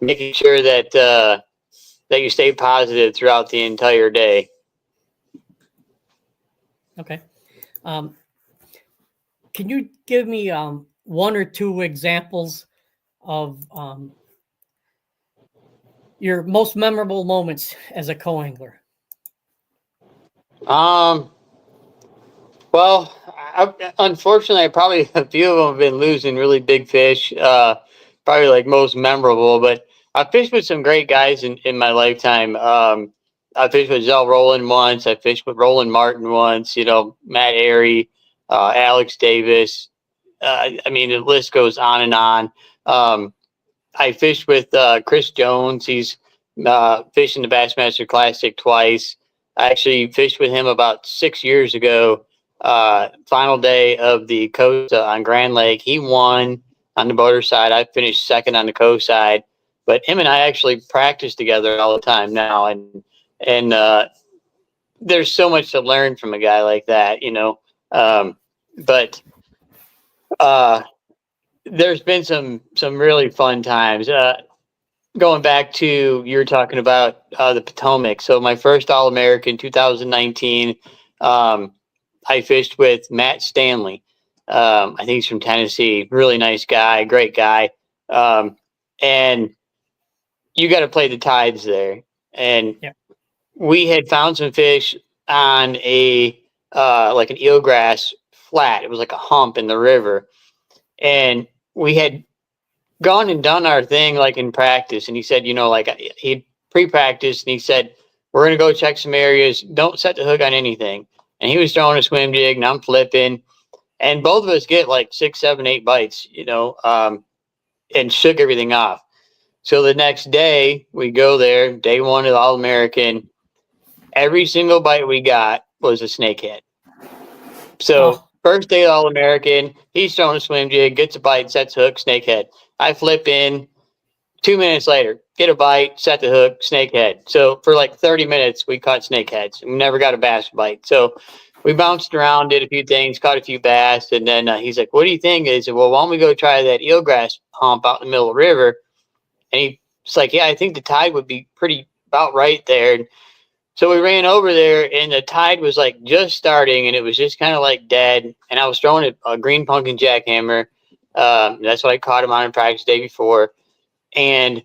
[SPEAKER 3] making sure that that you stay positive throughout the entire day.
[SPEAKER 2] Okay. Can you give me one or two examples of your most memorable moments as a co-angler?
[SPEAKER 3] Well, unfortunately, probably a few of them have been losing really big fish. Probably like most memorable, but I fished with some great guys in my lifetime. I fished with Zell Rowland once. I fished with Roland Martin once. Matt Airy, Alex Davis. I mean, the list goes on and on. I fished with Chris Jones. He's fishing the Bassmaster Classic twice. I actually fished with him about 6 years ago. Final day of the Costa on Grand Lake. He won on the boater side. I finished second on the coast side. But him and I actually practice together all the time now, and there's so much to learn from a guy like that, But there's been some really fun times. Going back to you were talking about the Potomac. So my first All-American 2019, I fished with Matt Stanley. I think he's from Tennessee. Really nice guy, great guy. And you got to play the tides there. And we had found some fish on a like an eelgrass flat. It was like a hump in the river. And we had gone and done our thing like in practice. And he said, like he pre-practiced and he said, we're going to go check some areas. Don't set the hook on anything. And he was throwing a swim jig and I'm flipping. And both of us get like 6, 7, 8 bites, and shook everything off. So the next day we go there, day one of the All-American. Every single bite we got was a snakehead. So first day of All-American, he's throwing a swim jig, gets a bite, sets hook, snakehead. I flip in 2 minutes later, get a bite, set the hook, snakehead. So for like 30 minutes, we caught snakeheads. We never got a bass bite. So we bounced around, did a few things, caught a few bass, and then he's like, "What do you think?" I said, "Well, why don't we go try that eelgrass hump out in the middle of the river?" And he's like, "Yeah, I think the tide would be pretty about right there." And so we ran over there, and the tide was like just starting, and it was just kind of like dead. And I was throwing a green pumpkin jackhammer. That's what I caught him on in practice the day before. And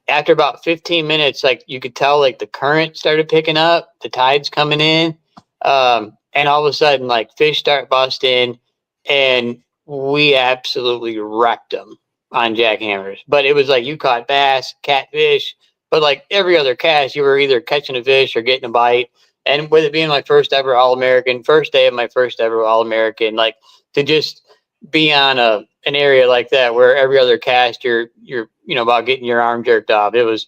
[SPEAKER 3] after about 15 minutes, like you could tell, like the current started picking up, the tide's coming in, and all of a sudden, like fish start busting, and we absolutely wrecked them on jackhammers. But it was like you caught bass, catfish, but like every other cast, you were either catching a fish or getting a bite. And with it being my first ever All-American, first day of my first ever All-American, like to just be on an area like that where every other cast you're about getting your arm jerked off. It was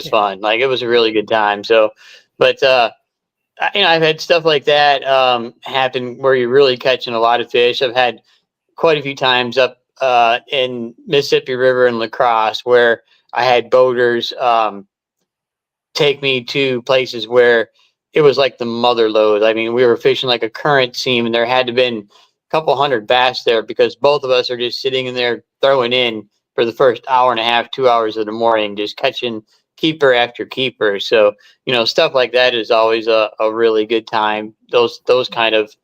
[SPEAKER 3] fun. Like it was a really good time. So, but I've had stuff like that happen where you're really catching a lot of fish. I've had quite a few times up in Mississippi River and La Crosse where I had boaters take me to places where it was like the mother lode. I mean, we were fishing like a current seam, and there had to have been a couple hundred bass there because both of us are just sitting in there throwing in for the first hour and a half, 2 hours of the morning, just catching keeper after keeper. So, stuff like that is always a really good time, those kind of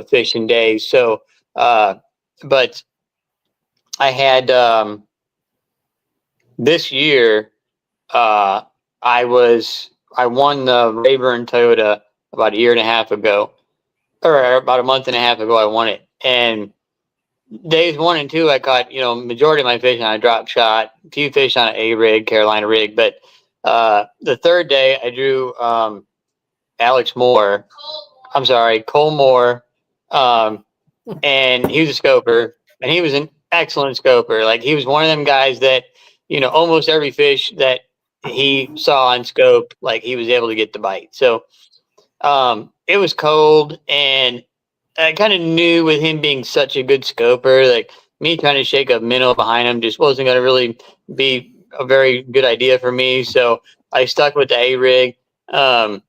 [SPEAKER 3] fishing days. So, but I had this year, I won the Rayburn Toyota about a year and a half ago, or about a month and a half ago. I won it, and days 1 and 2, I caught majority of my fish on a drop shot, a few fish on an A rig, Carolina rig. But the third day, I drew Cole Moore, and he was a scoper, and he was an excellent scoper. Like he was one of them guys that almost every fish that he saw on scope, like he was able to get the bite. So it was cold, and I kind of knew with him being such a good scoper, like me trying to shake a minnow behind him just wasn't going to really be a very good idea for me. So I stuck with the A rig, and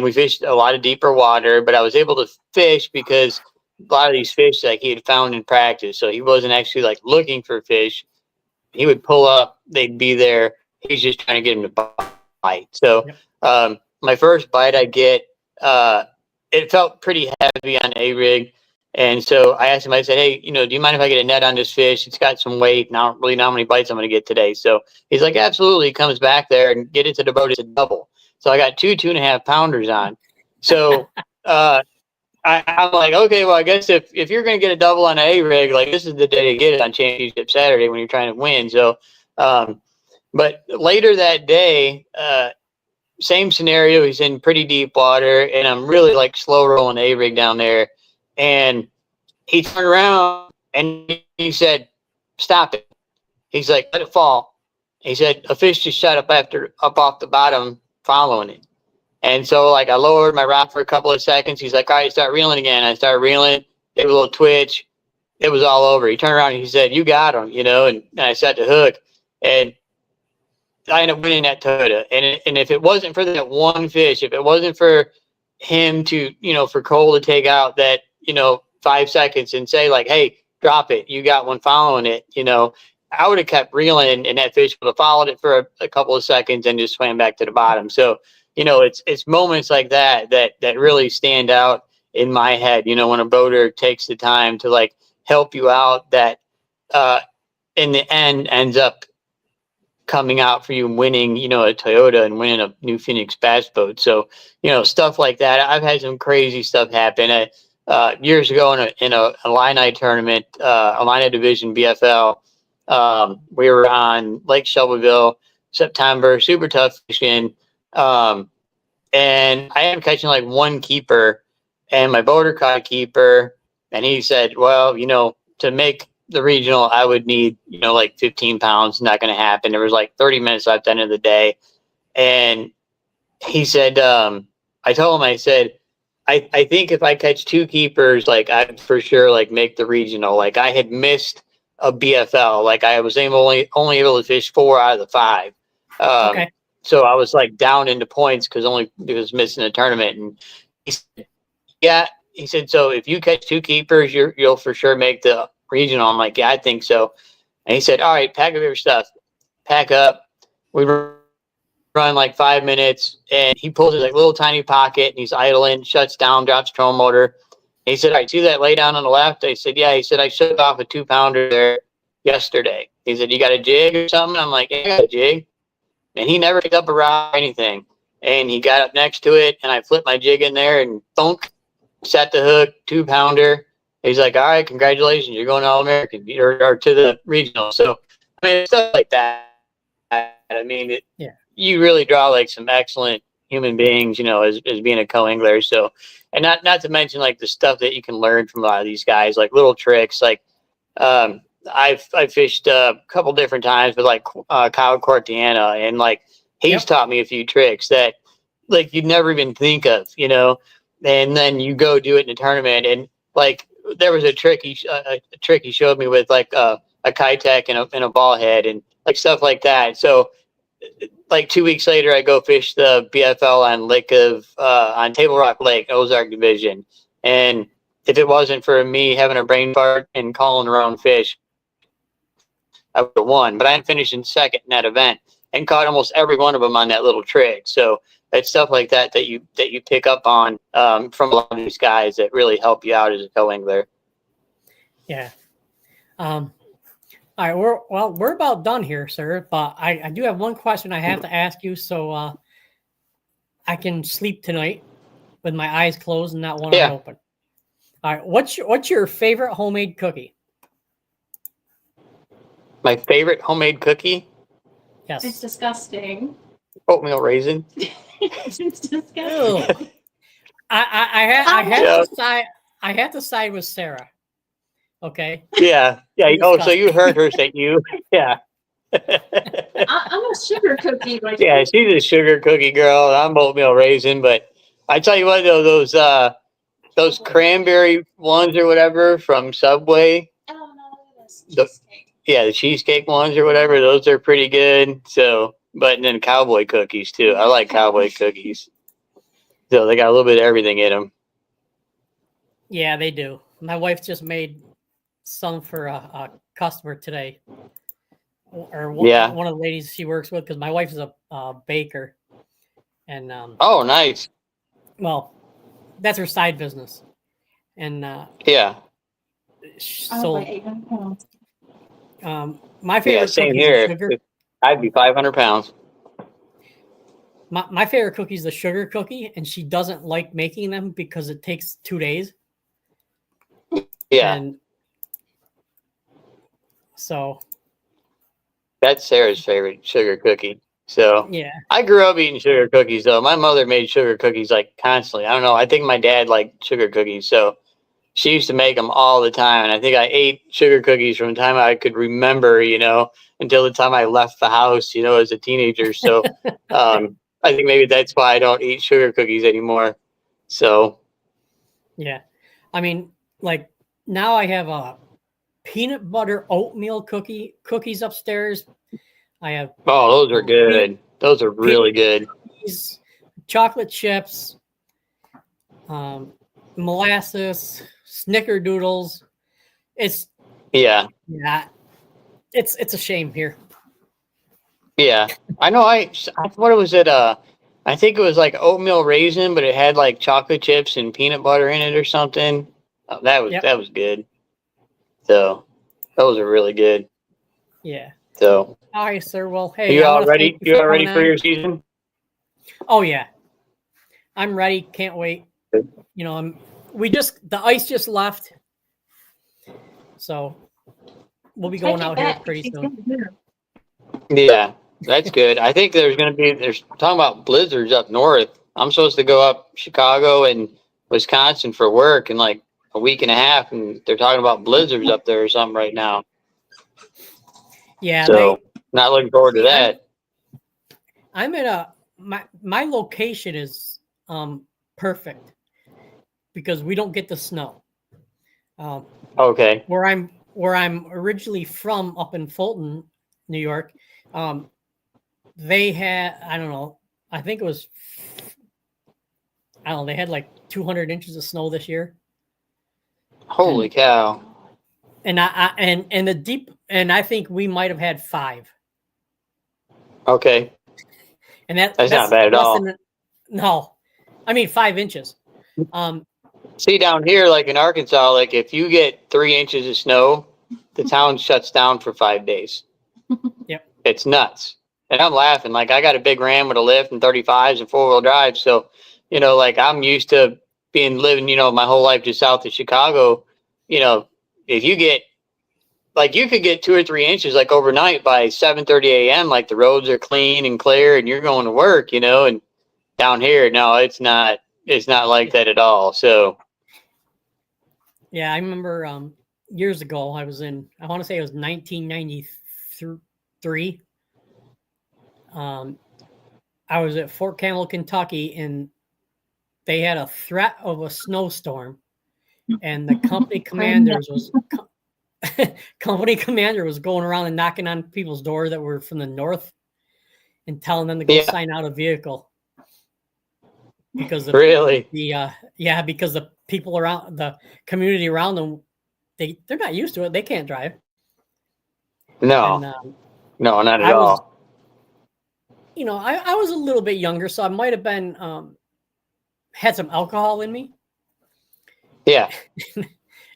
[SPEAKER 3] we fished a lot of deeper water, but I was able to fish because a lot of these fish like he had found in practice. So he wasn't actually like looking for fish. He would pull up, they'd be there. He's just trying to get him to bite. So my first bite I get, it felt pretty heavy on A rig. And so I asked him, I said, "Hey, do you mind if I get a net on this fish? It's got some weight. Now really not how many bites I'm going to get today." So he's like, "Absolutely." He comes back there and get into the boat. It's a double. So I got 2.5 pounders on. So I'm like, okay, well, I guess if you're going to get a double on an A rig, like this is the day to get it on Championship Saturday when you're trying to win. So, but later that day, same scenario. He's in pretty deep water, and I'm really like slow rolling A rig down there. And he turned around and he said, "Stop it." He's like, "Let it fall." He said, "A fish just shot up off the bottom following it." And so like I lowered my rod for a couple of seconds. He's like, "All right, start reeling again." I started reeling, gave a little twitch. It was all over. He turned around and he said, "You got him," and I set the hook, and I ended up winning that Toyota. And if it wasn't for that one fish, if it wasn't for him to, for Cole to take out that, 5 seconds and say like, "Hey, drop it. You got one following it," I would have kept reeling, and that fish would have followed it for a couple of seconds and just swam back to the bottom. So, it's moments like that really stand out in my head, when a boater takes the time to like help you out, that in the end ends up coming out for you and winning, a Toyota and winning a new Phoenix bass boat. So, stuff like that. I've had some crazy stuff happen. Years ago in a Illini tournament, Illini Division BFL, we were on Lake Shelbyville, September, super tough fishing. And I am catching like one keeper, and my boater caught a keeper, and he said, "Well, to make the regional, I would need, like 15 pounds. Not going to happen." There was like 30 minutes left at the end of the day. And he said, I told him, I said, I think if I catch 2 keepers, like I'd for sure like make the regional. Like I had missed a BFL. Like I was only able to fish 4 out of the 5.
[SPEAKER 2] Okay.
[SPEAKER 3] So I was like down into points because missing a tournament. And he said, "Yeah, he said, so if you catch 2 keepers, you'll for sure make the regional. I'm like, yeah, I think so. And he said, all right, pack up your stuff. Pack up. We run like 5 minutes, and he pulls his like little tiny pocket, and he's idling, shuts down, drops trolling motor. And he said, all right, see that lay down on the left? I said, yeah. He said, I shook off a 2-pounder there yesterday. He said, you got a jig or something? I'm like, yeah, I got a jig. And he never picked up a rod or anything. And he got up next to it, and I flipped my jig in there and thunk, set the hook, 2-pounder. He's like, all right, congratulations, you're going to All-American or to the regional. So, I mean, stuff like that. I mean, you really draw like some excellent human beings, as being a co-angler. So, and not to mention like the stuff that you can learn from a lot of these guys, like little tricks. Like, I've fished a couple different times with like Kyle Cortiana, and like he's taught me a few tricks that like you'd never even think of, and then you go do it in a tournament, and like there was a trick he showed me with like a Kitech and a ball head and like stuff like that. So like 2 weeks later, I go fish the BFL on Table Rock Lake, Ozark Division. And if it wasn't for me having a brain fart and calling around fish, I would have won. But I finished in second in that event and caught almost every one of them on that little trick. So it's stuff like that you pick up on from a lot of these guys that really help you out as a co-angler.
[SPEAKER 2] Yeah. All right, we're about done here, sir. But I do have one question I have to ask you, so I can sleep tonight with my eyes closed and not one eye open. All right, what's your favorite homemade cookie?
[SPEAKER 3] My favorite homemade cookie?
[SPEAKER 2] Yes.
[SPEAKER 5] It's disgusting.
[SPEAKER 3] Oatmeal raisin.
[SPEAKER 5] It's disgusting.
[SPEAKER 2] Ew. I have to side with Sarah. Okay.
[SPEAKER 3] Yeah. Oh, so you heard her say you. Yeah.
[SPEAKER 5] I'm a sugar cookie. Like
[SPEAKER 3] yeah, she's a sugar cookie girl. I'm oatmeal raisin, but I tell you what, though, those cranberry ones or whatever from Subway.
[SPEAKER 5] Oh no, the
[SPEAKER 3] cheesecake ones or whatever. Those are pretty good. So, but then cowboy cookies too. I like cowboy cookies. So they got a little bit of everything in them.
[SPEAKER 2] Yeah, they do. My wife just made some for a customer today, or one of the ladies she works with, because my wife is a baker, and
[SPEAKER 3] oh, nice.
[SPEAKER 2] Well, that's her side business, and so my favorite
[SPEAKER 3] same
[SPEAKER 2] cookie
[SPEAKER 3] here.
[SPEAKER 2] is sugar.
[SPEAKER 3] I'd be 500 pounds.
[SPEAKER 2] My favorite cookie is the sugar cookie, and she doesn't like making them because it takes 2 days.
[SPEAKER 3] Yeah.
[SPEAKER 2] And so
[SPEAKER 3] that's Sarah's favorite sugar cookie. So
[SPEAKER 2] yeah,
[SPEAKER 3] I grew up eating sugar cookies though. My mother made sugar cookies like constantly. I don't know. I think my dad liked sugar cookies, so she used to make them all the time. And I think I ate sugar cookies from the time I could remember, until the time I left the house, as a teenager. So I think maybe that's why I don't eat sugar cookies anymore. So
[SPEAKER 2] yeah, I mean, like now I have a peanut butter oatmeal cookies upstairs. I have
[SPEAKER 3] those are good. Those are really good.
[SPEAKER 2] Cookies, chocolate chips, molasses, snickerdoodles. It's it's a shame here.
[SPEAKER 3] Yeah, I know. What was it? I think it was like oatmeal raisin, but it had like chocolate chips and peanut butter in it or something. Oh, that was good. So those are really good.
[SPEAKER 2] Yeah.
[SPEAKER 3] So.
[SPEAKER 2] All right, sir. Well, hey,
[SPEAKER 3] you all ready? You all ready for your season?
[SPEAKER 2] Oh yeah, I'm ready. Can't wait.
[SPEAKER 3] Good.
[SPEAKER 2] The ice just left, so we'll be going out here pretty soon.
[SPEAKER 3] Yeah, that's good. I think there's talking about blizzards up north. I'm supposed to go up Chicago and Wisconsin for work in like a week and a half, and they're talking about blizzards up there or something right now.
[SPEAKER 2] Yeah,
[SPEAKER 3] so not looking forward to that.
[SPEAKER 2] I'm at my location is perfect because we don't get the snow.
[SPEAKER 3] Okay.
[SPEAKER 2] Where I'm originally from, up in Fulton, New York, they had, I think it was, they had like 200 inches of snow this year.
[SPEAKER 3] Holy cow.
[SPEAKER 2] And and the deep, and I think we might have had 5.
[SPEAKER 3] Okay.
[SPEAKER 2] And
[SPEAKER 3] That's not bad at
[SPEAKER 2] less
[SPEAKER 3] all.
[SPEAKER 2] no, I mean 5 inches.
[SPEAKER 3] See, down here, like in Arkansas, like if you get 3 inches of snow, the town shuts down for 5 days.
[SPEAKER 2] Yep.
[SPEAKER 3] It's nuts. And I'm laughing. Like I got a big Ram with a lift and 35s and 4-wheel drive. So, like I'm used to living, my whole life just south of Chicago. If you get, like you could get 2 or 3 inches like overnight by 7:30 a.m. Like the roads are clean and clear and you're going to work, and down here, no, it's not like that at all. So
[SPEAKER 2] yeah, I remember years ago I want to say it was 1993. I was at Fort Campbell, Kentucky, and they had a threat of a snowstorm, and the company commander was going around and knocking on people's doors that were from the north and telling them to go sign out a vehicle because because the people around the community around them, they're not used to it. They can't drive.
[SPEAKER 3] No,
[SPEAKER 2] and,
[SPEAKER 3] no, not at all.
[SPEAKER 2] I was a little bit younger, so I might have been had some alcohol in me.
[SPEAKER 3] Yeah.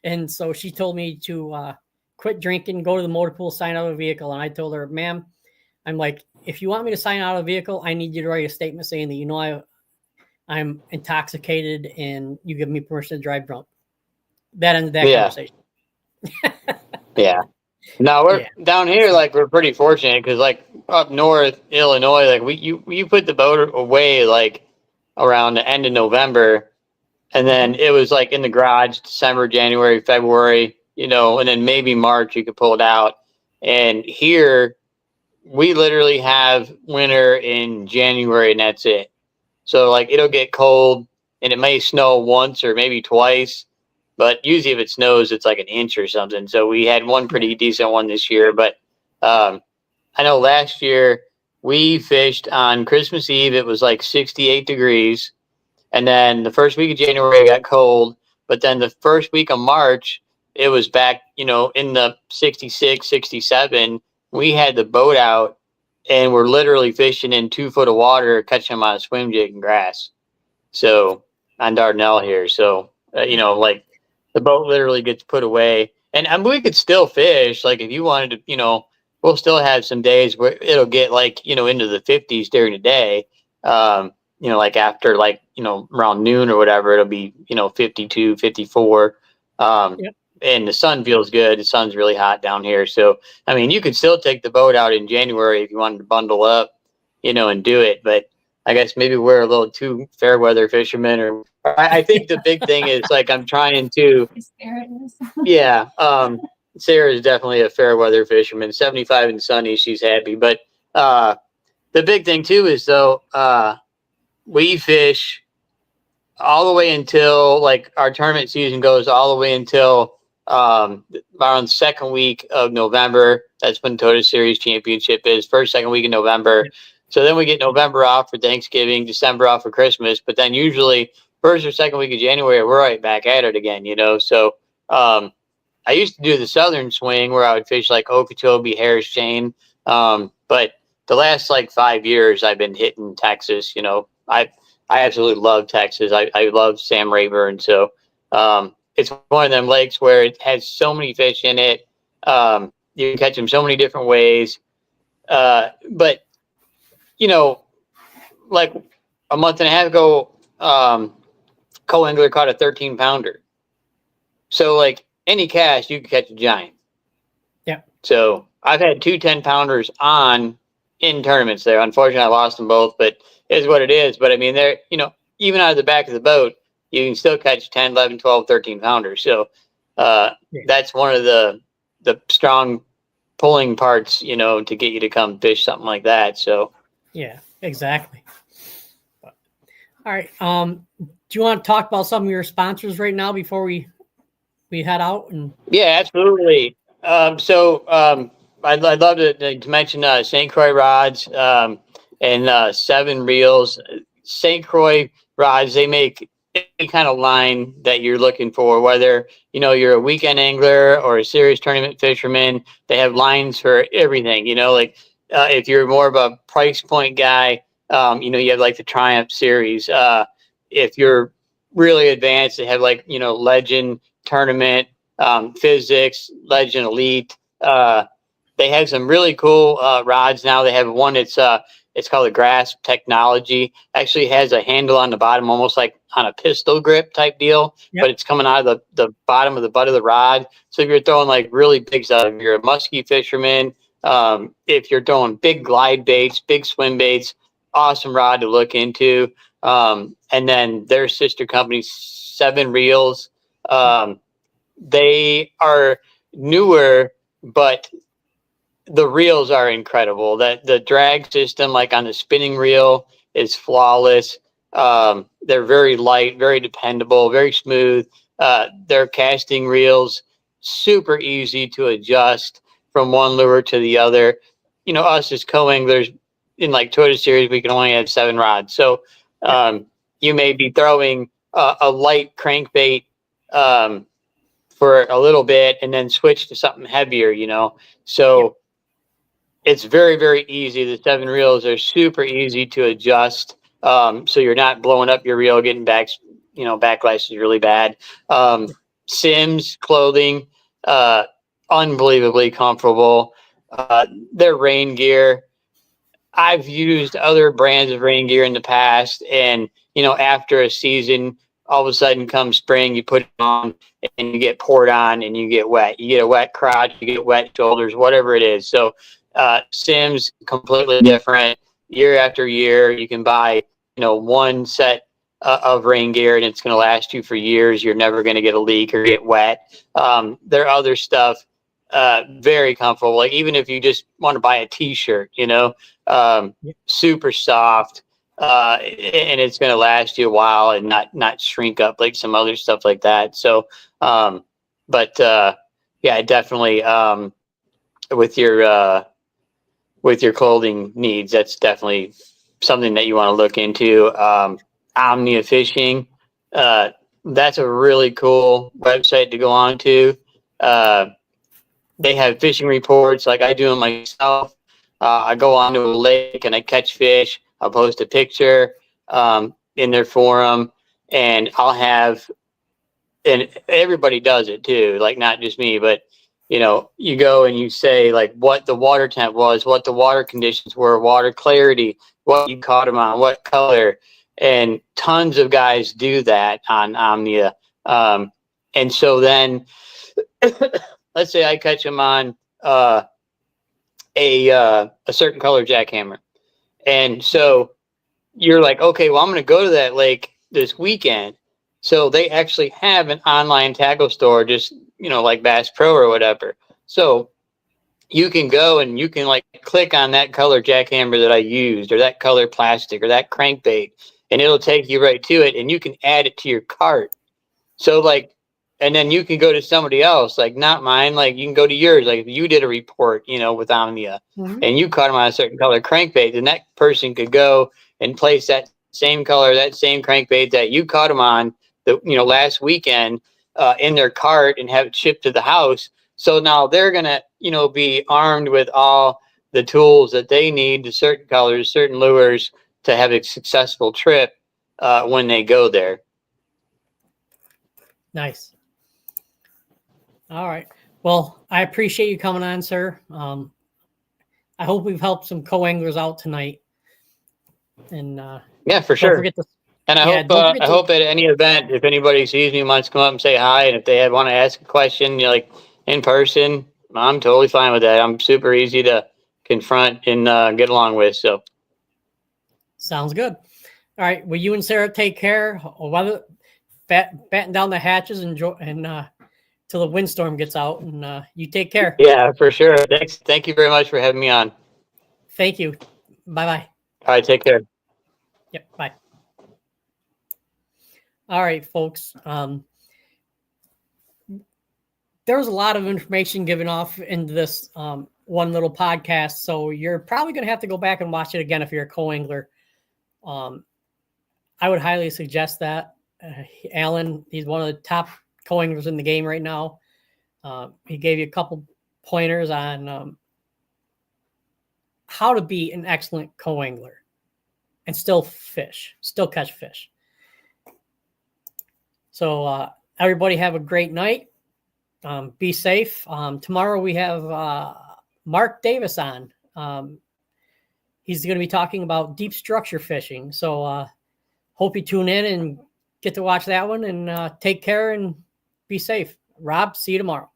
[SPEAKER 2] And so she told me to quit drinking, go to the motor pool, sign out of a vehicle. And I told her, ma'am, I'm like, if you want me to sign out of a vehicle, I need you to write a statement saying that, I'm intoxicated and you give me permission to drive drunk. That ended that conversation.
[SPEAKER 3] Yeah. No, we're down here, like we're pretty fortunate because like up north Illinois, like you put the boat away like around the end of November, and then it was like in the garage December, January, February, and then maybe March you could pull it out. And here we literally have winter in January and that's it. So like it'll get cold and it may snow once or maybe twice. But usually if it snows, it's like an inch or something. So we had one pretty decent one this year. But I know last year we fished on Christmas Eve. It was like 68 degrees. And then the first week of January, it got cold. But then the first week of March, it was back, in the 66, 67. We had the boat out and we're literally fishing in 2 foot of water, catching them on a swim jig and grass. So on Dardanelle here. So, like, the boat literally gets put away, and we could still fish. Like if you wanted to, we'll still have some days where it'll get like, into the 50s during the day. Like after like, around noon or whatever, it'll be, 52, 54. And the sun feels good. The sun's really hot down here. So, I mean, you could still take the boat out in January if you wanted to bundle up, and do it. But I guess maybe we're a little too fair weather fishermen, or I think the big thing is like I'm trying to. Yeah, Sarah is definitely a fair weather fisherman. 75 and sunny, she's happy. But the big thing too is though we fish all the way until like our tournament season goes all the way until around second week of November. That's when Toyota Series Championship is. First, second week in November. So then we get November off for Thanksgiving, December off for Christmas, but then usually first or second week of January, we're right back at it again, So I used to do the southern swing where I would fish like Okeechobee, Harris Chain. But the last like 5 years I've been hitting Texas, I absolutely love Texas. I love Sam Rayburn. So it's one of them lakes where it has so many fish in it. You can catch them so many different ways. But like a month and a half ago, co-angler caught a 13-pounder. So like any cast, you can catch a giant.
[SPEAKER 2] Yeah. So
[SPEAKER 3] I've had 2 10-pounders on in tournaments there. Unfortunately, I lost them both, but it is what it is. But I mean, they're, even out of the back of the boat, you can still catch 10, 11, 12, 13-pounders. So that's one of the strong pulling parts, to get you to come fish something like that. So
[SPEAKER 2] yeah, exactly. All right. Do you want to talk about some of your sponsors right now before we head out? And
[SPEAKER 3] yeah, absolutely. I'd love to mention St. Croix rods and 7 reels. St. Croix rods, they make any kind of line that you're looking for, whether, you're a weekend angler or a serious tournament fisherman. They have lines for everything, like if you're more of a price point guy, you have like the Triumph series. If you're really advanced, they have like, Legend Tournament, Physics, Legend Elite. They have some really cool rods now. They have one it's called a Grasp Technology. Actually has a handle on the bottom, almost like on a pistol grip type deal,
[SPEAKER 2] Yep.
[SPEAKER 3] but it's coming out of the bottom of the butt of the rod. So if you're throwing like really big stuff, if you're a musky fisherman, if you're throwing big glide baits, big swim baits, awesome rod to look into. And then their sister company, 7 Reels. They are newer, but the reels are incredible. That the drag system, like on the spinning reel, is flawless. They're very light, very dependable, very smooth. Their casting reels, super easy to adjust from one lure to the other. Us as co-anglers in like Toyota Series, we can only have 7 rods. So you may be throwing a light crankbait for a little bit and then switch to something heavier, So it's very, very easy. The 7 reels are super easy to adjust. So you're not blowing up your reel, getting backlash is really bad. Sims clothing, unbelievably comfortable. Their rain gear. I've used other brands of rain gear in the past, and after a season, all of a sudden come spring, you put it on and you get poured on and you get wet. You get a wet crotch, you get wet shoulders, whatever it is. So Sims completely different year after year. You can buy one set of rain gear and it's going to last you for years. You're never going to get a leak or get wet. Their other stuff, very comfortable. Like even if you just want to buy a t-shirt, super soft, and it's going to last you a while and not shrink up like some other stuff like that. So yeah, definitely with your clothing needs, that's definitely something that you want to look into. Omnia Fishing, that's a really cool website to go on to. They have fishing reports like I do them myself. I go onto a lake and I catch fish. I'll post a picture in their forum, and I'll have, and everybody does it too, like not just me, but you go and you say like what the water temp was, what the water conditions were, water clarity, what you caught them on, what color, and tons of guys do that on Omnia. And so then let's say I catch them on a certain color jackhammer. And so you're like, okay, well, I'm going to go to that lake this weekend. So they actually have an online tackle store, just, like Bass Pro or whatever. So you can go and you can like click on that color jackhammer that I used, or that color plastic, or that crankbait, and it'll take you right to it, and you can add it to your cart. So like, and then you can go to somebody else, like not mine, like you can go to yours. Like if you did a report, with Omnia, and you caught them on a certain color crankbait, then that person could go and place that same color, that same crankbait that you caught them on the, last weekend in their cart and have it shipped to the house. So now they're going to, be armed with all the tools that they need, to certain colors, certain lures, to have a successful trip when they go there.
[SPEAKER 2] Nice. All right. Well, I appreciate you coming on, sir. I hope we've helped some co-anglers out tonight. And
[SPEAKER 3] yeah, for sure. And I hope at any event, if anybody sees me, wants to come up and say hi, and if they want to ask a question, like in person, I'm totally fine with that. I'm super easy to confront and get along with. So
[SPEAKER 2] sounds good. All right. Well, you and Sarah take care. Whether batten down the hatches and till the windstorm gets out, and you take care.
[SPEAKER 3] Yeah, for sure. Thanks. Thank you very much for having me on.
[SPEAKER 2] Thank you. Bye-bye.
[SPEAKER 3] All right. Take care.
[SPEAKER 2] Yep. Bye. All right, folks. There was a lot of information given off into this one little podcast, so you're probably going to have to go back and watch it again if you're a co-angler. I would highly suggest that. Alan, he's one of the top co-anglers in the game right now. He gave you a couple pointers on how to be an excellent co-angler and still catch fish. So everybody have a great night. Be safe. Tomorrow we have Mark Davis on. He's going to be talking about deep structure fishing. So hope you tune in and get to watch that one, and take care and be safe. Rob, see you tomorrow.